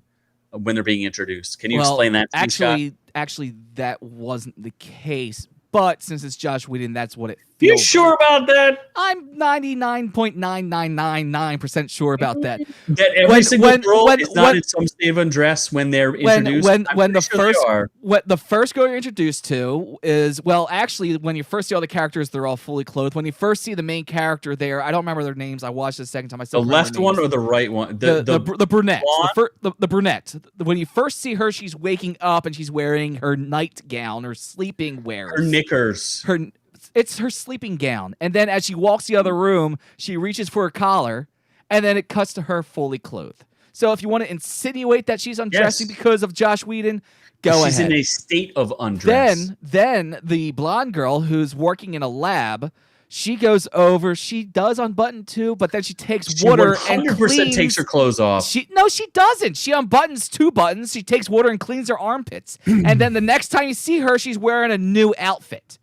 introduced? Can you explain that to me, Scott? Actually, that wasn't the case. But since it's Josh Whedon, that's what it You feels sure like. about that? I'm 99.9999% sure about that. That every single girl is not in some state of undress when they're introduced? When the first girl you're introduced to is, well, actually, when you first see all the characters, they're all fully clothed. When you first see the main character there, I don't remember their names. I watched it the second time. I still the remember left their one names. or the right one? The brunette. blonde? The brunette. When you first see her, she's waking up and she's wearing her nightgown or sleeping wear. Her knickers. It's her sleeping gown. And then as she walks the other room, she reaches for her collar, and then it cuts to her fully clothed. So if you want to insinuate that she's undressing because of Josh Whedon, go ahead. She's in a state of undress. Then the blonde girl who's working in a lab, she goes over, she does unbutton too, but then she takes water and 100% takes her clothes off. No, she doesn't. She unbuttons 2 buttons. She takes water and cleans her armpits. And then the next time you see her, she's wearing a new outfit.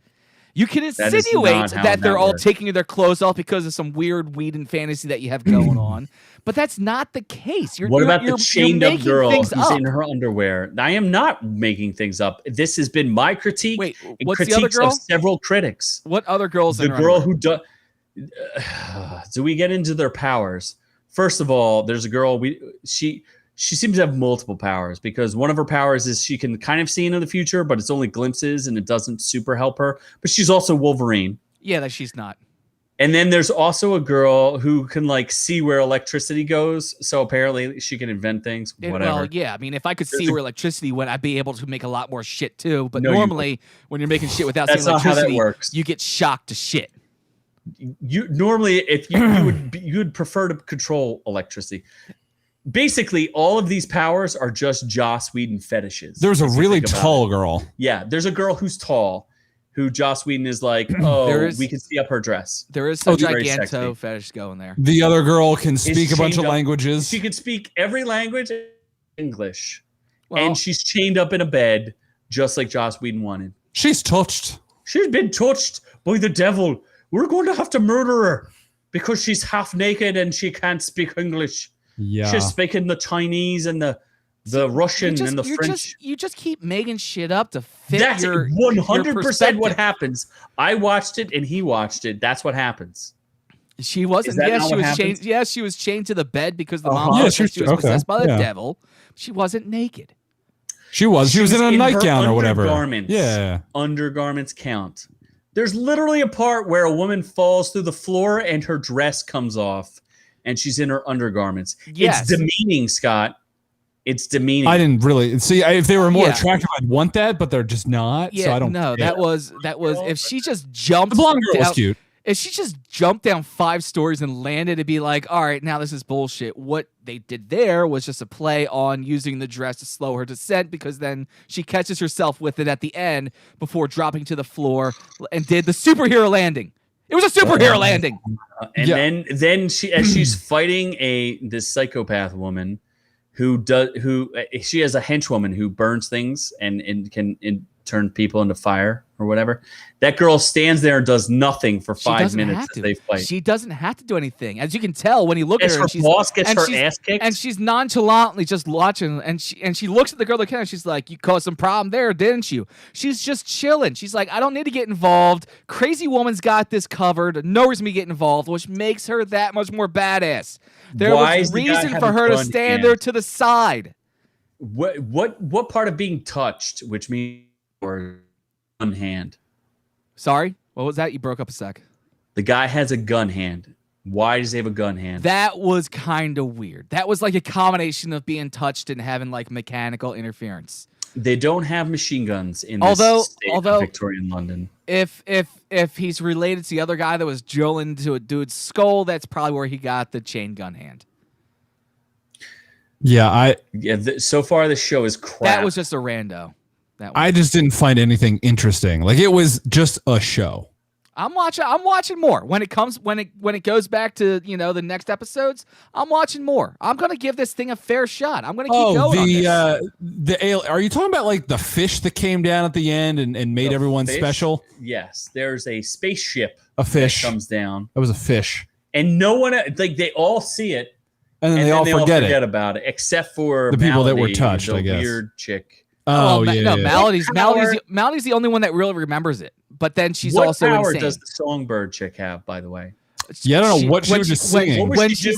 You can insinuate that they're all taking their clothes off because of some weird Whedon fantasy that you have going on, but that's not the case. What about the chained up girl who's in her underwear? I am not making things up. This has been my critique. Wait, and what's the other critiques girl? of several critics. What other girls? The girl who does. Do we get into their powers? First of all, there's a girl. She seems to have multiple powers because one of her powers is she can kind of see into the future, but it's only glimpses and it doesn't super help her. But she's also Wolverine. Yeah, that she's not. And then there's also a girl who can like see where electricity goes. So apparently she can invent things. Whatever. Well, yeah. I mean, if I could see where electricity went, I'd be able to make a lot more shit too. But No, you normally, when you're making shit without seeing That's not how that electricity, works. you get shocked to shit. You normally, if you would prefer to control electricity. Basically, all of these powers are just Joss Whedon fetishes. There's a really tall girl. Yeah, there's a girl who's tall, who Joss Whedon is like, we can see up her dress. There is some very giganto sexy. fetish going there. The other girl can speak a bunch chained of up- languages. She can speak every language, English, Well- and she's chained up in a bed, just like Joss Whedon wanted. She's touched. She's been touched by the devil. We're going to have to murder her because she's half naked and she can't speak English. Yeah. She's speaking the Chinese and the Russian and the French. You just keep making shit up to fit That's your 100% what perspective. happens. I watched it and he watched it. That's what happens. She wasn't. Is that Yes, not she what was happens? chained. Yes, she was chained to the bed because the mom Yeah, thought that she was okay, possessed by the yeah. devil. She wasn't naked. She was. She was in a her nightgown or whatever. undergarments. Yeah. Undergarments count. There's literally a part where a woman falls through the floor and her dress comes off and she's in her undergarments. Yes. It's demeaning, Scott. It's demeaning. I didn't really see if they were more Yeah. attractive. I'd want that, but they're just not. Yeah, so I don't. no, care. that was if she just jumped. The blonde girl was down- cute. If she just jumped down 5 stories and landed, it'd be like, all right, now this is bullshit. What they did there was just a play on using the dress to slow her descent because then she catches herself with it at the end before dropping to the floor and did the superhero landing. It was a superhero landing. And then she, as she's fighting this psychopath woman who she has a henchwoman who burns things and can turn people into fire or whatever. That girl stands there and does nothing for 5 minutes as they fight. She doesn't have to do anything. As you can tell when you look at As her, her and she's, boss gets and her she's- ass kicked? and she's nonchalantly just watching, and she looks at the girl that can, and she's like, "You caused some problem there, didn't you?" She's just chilling. She's like, "I don't need to get involved. Crazy woman's got this covered. No reason to get involved," which makes her that much more badass. There Why was does the guy reason have for a her to gun stand hand? there to the side. What part of being touched, which means or gun hand? Sorry, what was that? You broke up a sec. The guy has a gun hand. Why does he have a gun hand? That was kind of weird. That was like a combination of being touched and having like mechanical interference. They don't have machine guns in Although- this state although- of Victorian London. If he's related to the other guy that was drilling into a dude's skull, that's probably where he got the chain gun hand. Yeah, So far the show is crap. That was just a rando. That one. I just didn't find anything interesting. Like it was just a show. I'm watching more when it goes back to the next episodes. I'm watching more. I'm gonna give this thing a fair shot. I'm gonna keep going on this. Are you talking about like the fish that came down at the end and made everyone special? Yes, there's a spaceship. A fish that comes down. That was a fish, and no one they all see it, and then they all forget about it, except for the people that were Malady, touched. the I guess weird chick. Melody's the only one that really remembers it. But then she's also power insane. does the songbird chick have, by the way? Yeah, I don't know what she was just singing. When she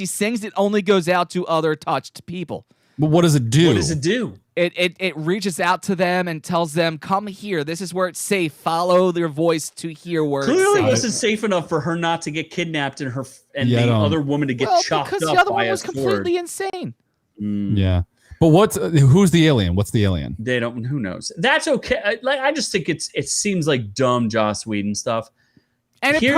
sings, it only goes out to other touched people. But what does it do? What does it do? It reaches out to them and tells them, "Come here. This is where it's safe. Follow their voice to hear where Clearly it's safe." wasn't safe enough for her not to get kidnapped and the other woman to get chopped up because the other by one was a sword. completely insane. Yeah. But who's the alien? What's the alien? They don't. Who knows? That's okay. I just think it seems like dumb Joss Whedon stuff. And it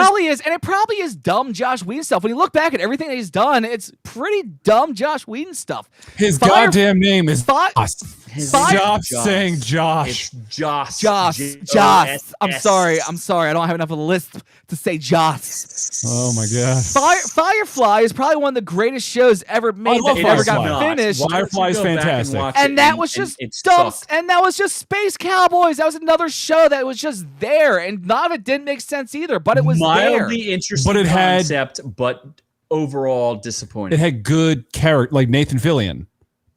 probably is dumb Josh Whedon stuff. When you look back at everything that he's done, it's pretty dumb Josh Whedon stuff. His goddamn name is Josh. Stop Josh. saying Josh. It's Josh. Josh. I'm sorry. I don't have enough of a lisp to say Josh. Oh my god. Firefly is probably one of the greatest shows ever made that never got finished. Firefly is fantastic. And that was just dumb. And that was just Space Cowboys. That was another show that was just there, and none of it didn't make sense either. But it was mildly interesting concept, but overall disappointing. It had good character, like Nathan Fillion.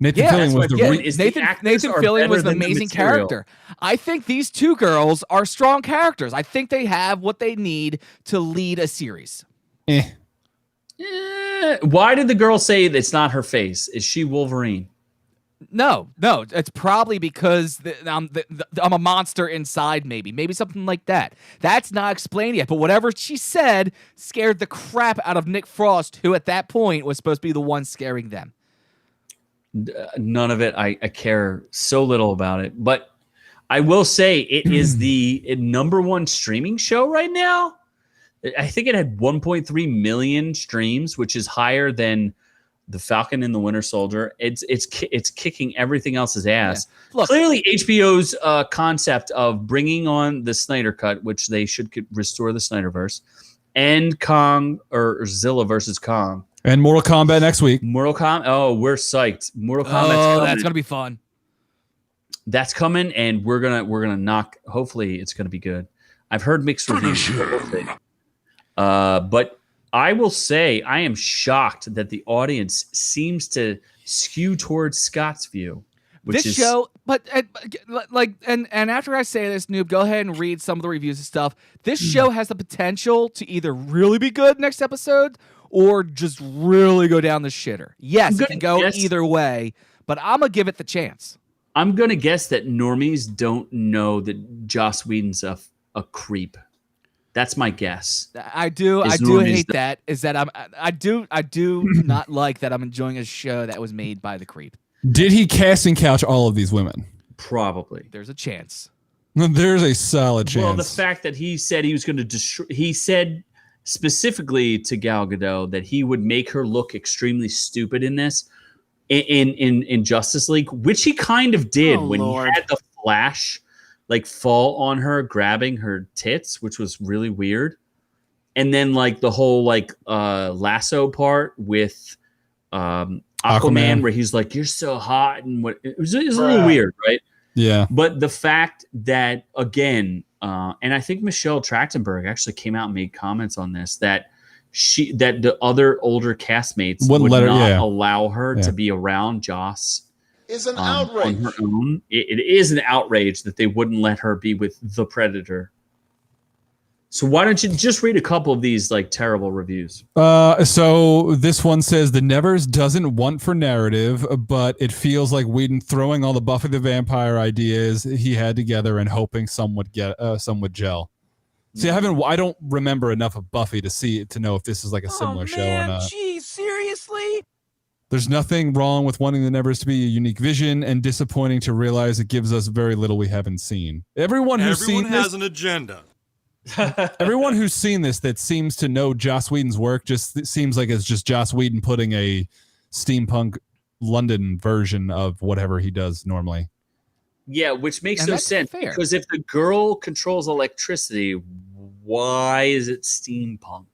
Nathan Fillion was the amazing character. I think these two girls are strong characters. I think they have what they need to lead a series. Why did the girl say it's not her face? Is she Wolverine? No, it's probably because I'm a monster inside, maybe something like that. That's not explained yet, but whatever she said scared the crap out of Nick Frost, who at that point was supposed to be the one scaring them. None of it. I care so little about it, but I will say it is the #1 streaming show right now. I think it had 1.3 million streams, which is higher than The Falcon and the Winter Soldier. It's kicking everything else's ass. Yeah. Look, clearly HBO's concept of bringing on the Snyder Cut, which they should restore the Snyderverse, and Kong or Zilla versus Kong. And Mortal Kombat next week. Mortal Kombat. Oh, we're psyched. Mortal Kombat's coming. That's gonna be fun. That's coming, and we're gonna knock. Hopefully, it's gonna be good. I've heard mixed reviews. But I will say I am shocked that the audience seems to skew towards Scott's view. But after I say this, Noob, go ahead and read some of the reviews and stuff. This show has the potential to either really be good next episode or just really go down the shitter. Yes, it can go either way, but I'm going to give it the chance. I'm going to guess that normies don't know that Joss Whedon's a creep. That's my guess. I do hate that. Is that I do not like that I'm enjoying a show that was made by the creep. Did he casting couch all of these women? Probably. There's a chance. There's a solid chance. Well, the fact that he said he was going to destroy, he said specifically to Gal Gadot that he would make her look extremely stupid in this, in Justice League, which he kind of did he had the Flash like fall on her, grabbing her tits, which was really weird. And then like the whole like lasso part with Aquaman, where he's like, "You're so hot," and what it was a little weird, right? Yeah. But the fact that again, and I think Michelle Trachtenberg actually came out and made comments on this that the other older castmates would not allow her to be around Joss. Is an outrage. On her own. It is an outrage that they wouldn't let her be with the Predator. So why don't you just read a couple of these like terrible reviews? So this one says the Nevers doesn't want for narrative, but it feels like Whedon throwing all the Buffy the Vampire ideas he had together and hoping some would gel. See, I don't remember enough of Buffy to know if this is like a similar show or not. Geez, seriously? There's nothing wrong with wanting the Nevers to be a unique vision, and disappointing to realize it gives us very little we haven't seen. Everyone has an agenda. Everyone who's seen this that seems to know Joss Whedon's work just seems like it's just Joss Whedon putting a steampunk London version of whatever he does normally. Yeah, which makes And no that's sense fair. because if the girl controls electricity, why is it steampunk?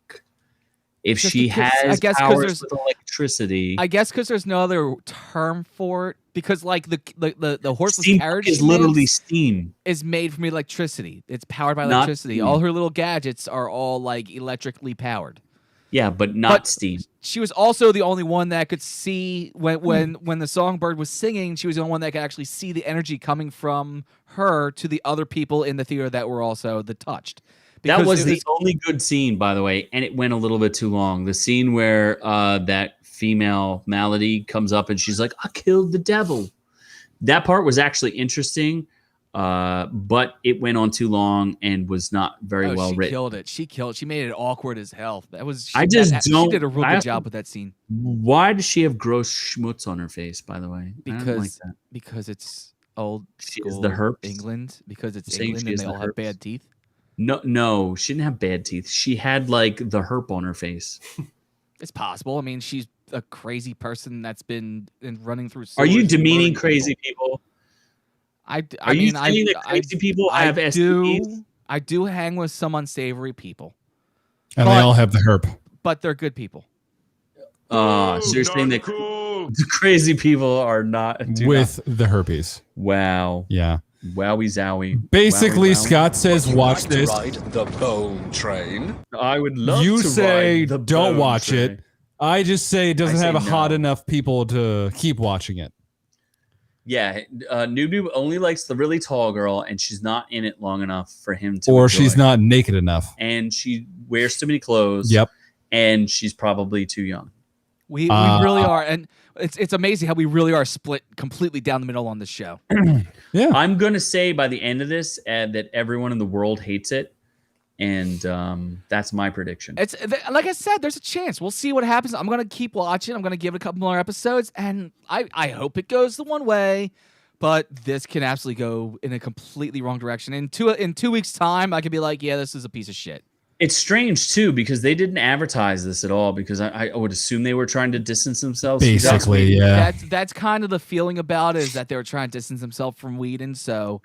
If Just she because- I has guess 'cause powers there's- with electricity, I guess because there's no other term for it. Because like the horseless steampunk carriage is she literally makes steam. is made from electricity. It's powered by Not electricity. steam. All her little gadgets are all like electrically powered. Yeah, but not steam. She was also the only one that could see when the songbird was singing. She was the only one that could actually see the energy coming from her to the other people in the theater that were also touched. That Because was it the only good scene, by the way, and it went a little bit too long. The scene where that female Malady comes up and she's like, "I killed the devil." That part was actually interesting, but it went on too long and was not very well she written. killed it. She made it awkward as hell. That was. I just She don't- did a real I- good job with that scene Why does she have gross schmutz on her face? By the way, I don't like that. because it's old She is school the herpes? England. Because it's You're saying England she and is they the all have herpes? bad teeth. No, she didn't have bad teeth. She had like the herp on her face. It's possible. I mean, she's a crazy person that's been running through. Are you sewers and demeaning murdering crazy people? I Are you mean, saying that crazy people I have STDs? I do hang with some unsavory people, And they all have the herp. but they're good people. So you're saying that crazy people are not With the herpes. Wow. Yeah. Wowie zowie. Basically, Wowie, wowie. Scott says, watch this. the bone train. I would love You to say ride the don't bone watch train. it. I just say it doesn't I have say hot no. enough people to keep watching it. Yeah, Noob only likes the really tall girl, and she's not in it long enough for him to. Or enjoy. she's not naked enough. And she wears too many clothes. Yep. And she's probably too young. We really are, and it's amazing how we really are split completely down the middle on this show. Yeah. I'm gonna say by the end of this that everyone in the world hates it, and that's my prediction. It's like I said, there's a chance. We'll see what happens. I'm gonna keep watching. I'm gonna give it a couple more episodes, and I hope it goes the one way. But this can absolutely go in a completely wrong direction. In 2 weeks' time, I could be like, yeah, this is a piece of shit. It's strange too because they didn't advertise this at all. Because I would assume they were trying to distance themselves. from Basically, Joss Whedon. yeah. That's kind of the feeling about it, is that they were trying to distance themselves from Whedon. So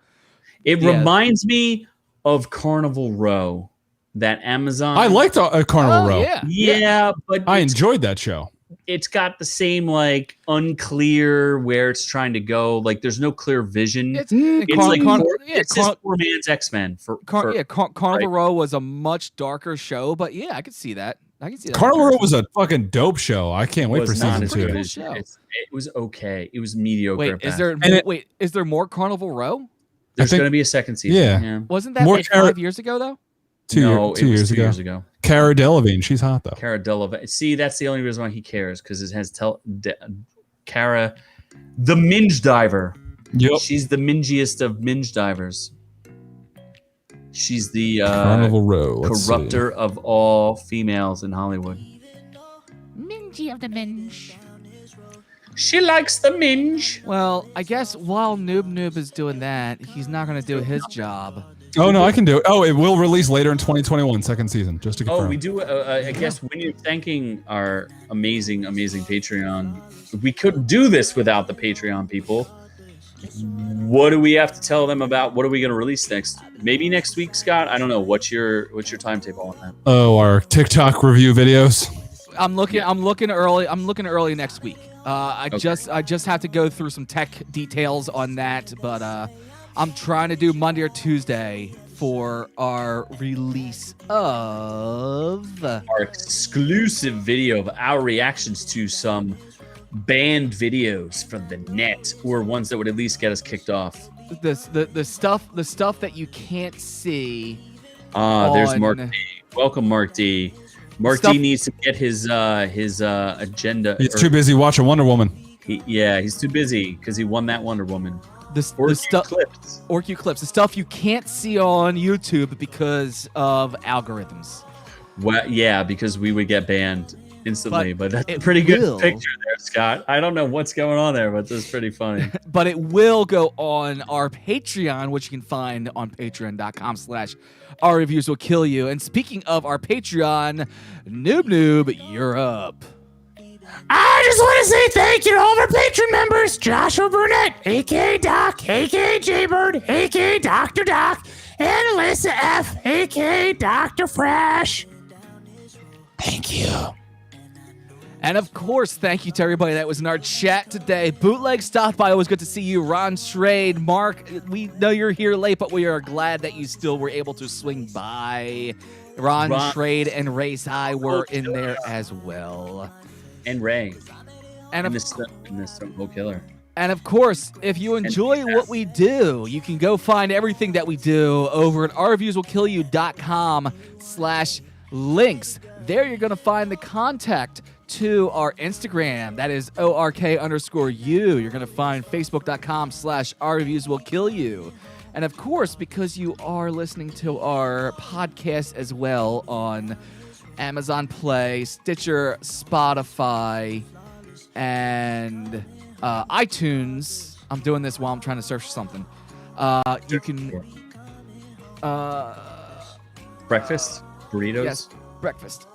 It Yeah. reminds me of Carnival Row, that Amazon. I liked Carnival Row. Yeah, but I enjoyed that show. it's got the same like unclear where it's trying to go. Like there's no clear vision. It's like Car- four, yeah, it's just poor man's X-Men for Carnival Row was a much darker show, but yeah, I could see that. I can see that. Carnival Row was a fucking dope show. I can't wait for was not season as 2. good Cool as show. it was okay. It was mediocre. Wait, at is best. there And is there more Carnival Row? There's think- going to be a second season. Yeah. Wasn't that More like Cara- 5 years ago though? No, two it was years 2 ago. years ago. Cara Delevingne, she's hot though. Cara Delevingne. See, that's the only reason why he cares, because it has Cara, the minge diver. Yep. She's the mingiest of minge divers. She's the Carnival Row. Let's see. corrupter of all females in Hollywood. Mingy of the Minge. She likes the minge. Well, I guess while Noob is doing that, he's not going to do his job. Oh no, I can do it. Oh, it will release later in 2021, second season, just to confirm. Oh, we do. I guess when you're thanking our amazing, amazing Patreon, we couldn't do this without the Patreon people. What do we have to tell them about? What are we going to release next? Maybe next week, Scott. I don't know. What's your timetable on that? Oh, our TikTok review videos. I'm looking early next week. I just have to go through some tech details on that, but I'm trying to do Monday or Tuesday for our release of Our exclusive video of our reactions to some banned videos from the net, or ones that would at least get us kicked off. the stuff that you can't see. There's on- Mark D. Welcome, Mark D. Mark Stuff- D needs to get his agenda. He's too busy watching Wonder Woman. He's too busy because he won that Wonder Woman. The stuff OrkU clips, the stuff you can't see on YouTube because of algorithms. Well, yeah, because we would get banned instantly. But that's a it pretty good will. picture there, Scott. I don't know what's going on there, but it's pretty funny. But it will go on our Patreon, which you can find on patreon.com/our reviews will kill you. And speaking of our Patreon, Noob, you're up. I just want to say thank you to all of our patron members: Joshua Burnett, aka Doc, aka Jaybird, aka Dr. Doc, and Alyssa F, aka Dr. Fresh. Thank you. And of course, thank you to everybody that was in our chat today. Bootleg stopped by. Always good to see you. Ron Schrade, Mark, we know you're here late, but we are glad that you still were able to swing by. Ron Schrade and Ray Sai were in there as well. And Ray. And this whole killer. And of course, if you enjoy what we do, you can go find everything that we do over at ourviewswillkillyou.com/links. There you're going to find the contact to our Instagram. That is ORK_U. You're going to find Facebook.com/ourreviewswillkillyou. And of course, because you are listening to our podcast as well on Amazon Play, Stitcher, Spotify, and iTunes. I'm doing this while I'm trying to search something. You can... breakfast? Burritos? Yes, breakfast.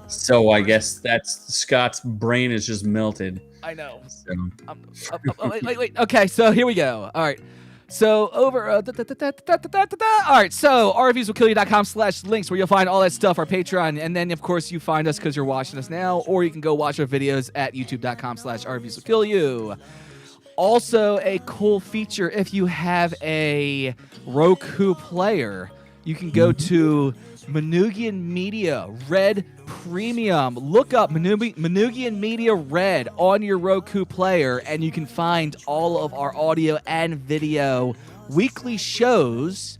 So I guess that's Scott's brain is just melted. I know. So. Wait. Okay, so here we go. All right. So over. All right. So rviewswillkillyou.com/links, where you'll find all that stuff, our Patreon, and then of course you find us because you're watching us now, or you can go watch our videos at youtube.com/rviewswillkillyou. Also, a cool feature if you have a Roku player, you can go to Manugian Media Red Premium. Look up Manugian Media Red on your Roku player, and you can find all of our audio and video weekly shows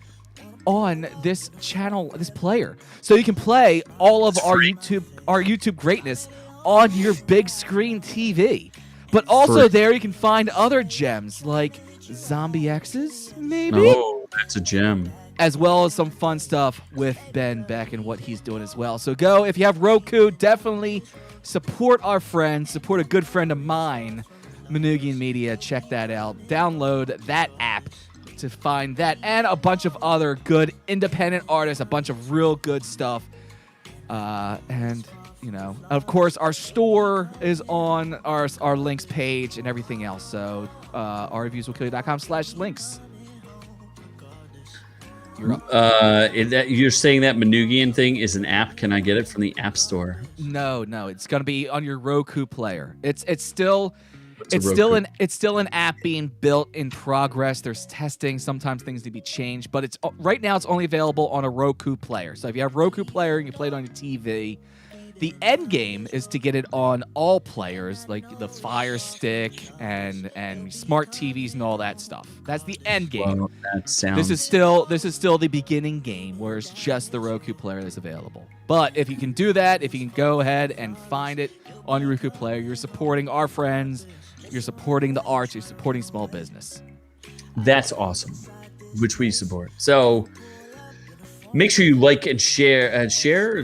on this channel, this player. So you can play all of our YouTube greatness on your big screen TV. But also there you can find other gems like Zombie X's, maybe? Oh, that's a gem. As well as some fun stuff with Ben Beck and what he's doing as well. So go, if you have Roku, definitely support our friends, support a good friend of mine, Manugian Media. Check that out. Download that app to find that and a bunch of other good independent artists, a bunch of real good stuff. And, you know, of course, our store is on our links page and everything else. So ourreviewswillkillyou.com/links. You're saying that Manugian thing is an app? Can I get it from the App Store? No, it's gonna be on your Roku player. It's still an app being built in progress. There's testing. Sometimes things need to be changed, but right now it's only available on a Roku player. So if you have Roku player and you play it on your TV, the end game is to get it on all players, like the Fire Stick and smart TVs and all that stuff. That's the end game. Well, that sounds... This is still the beginning game, where it's just the Roku player that's available. But if you can do that, if you can go ahead and find it on your Roku player, you're supporting our friends, you're supporting the arts, you're supporting small business. That's awesome, which we support. So make sure you like and share and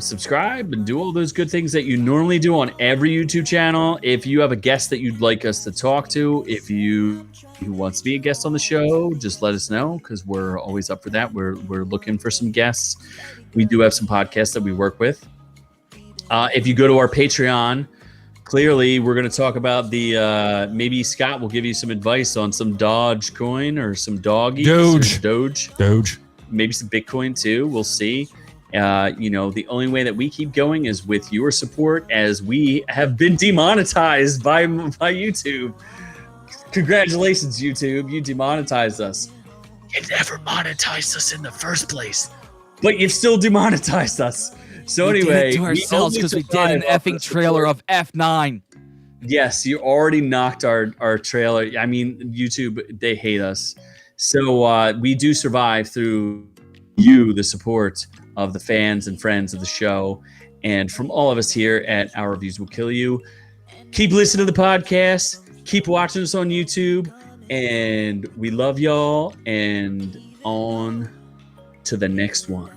subscribe and do all those good things that you normally do on every YouTube channel. If you have a guest that you'd like us to talk to, if you who wants to be a guest on the show, just let us know, because we're always up for that. We're looking for some guests. We do have some podcasts that we work with. If you go to our Patreon, clearly we're going to talk about the maybe Scott will give you some advice on some Doge coin or some Doge. Maybe some Bitcoin too. We'll see. The only way that we keep going is with your support, as we have been demonetized by YouTube. Congratulations, YouTube. You demonetized us. You never monetized us in the first place, but you've still demonetized us. So we anyway, did it to ourselves because we did an effing trailer of F9. Yes, you already knocked our trailer. I mean, YouTube, they hate us. So we do survive through you, the support of the fans and friends of the show, and from all of us here at Our Reviews Will Kill You. Keep listening to the podcast. Keep watching us on YouTube, and we love y'all. And on to the next one.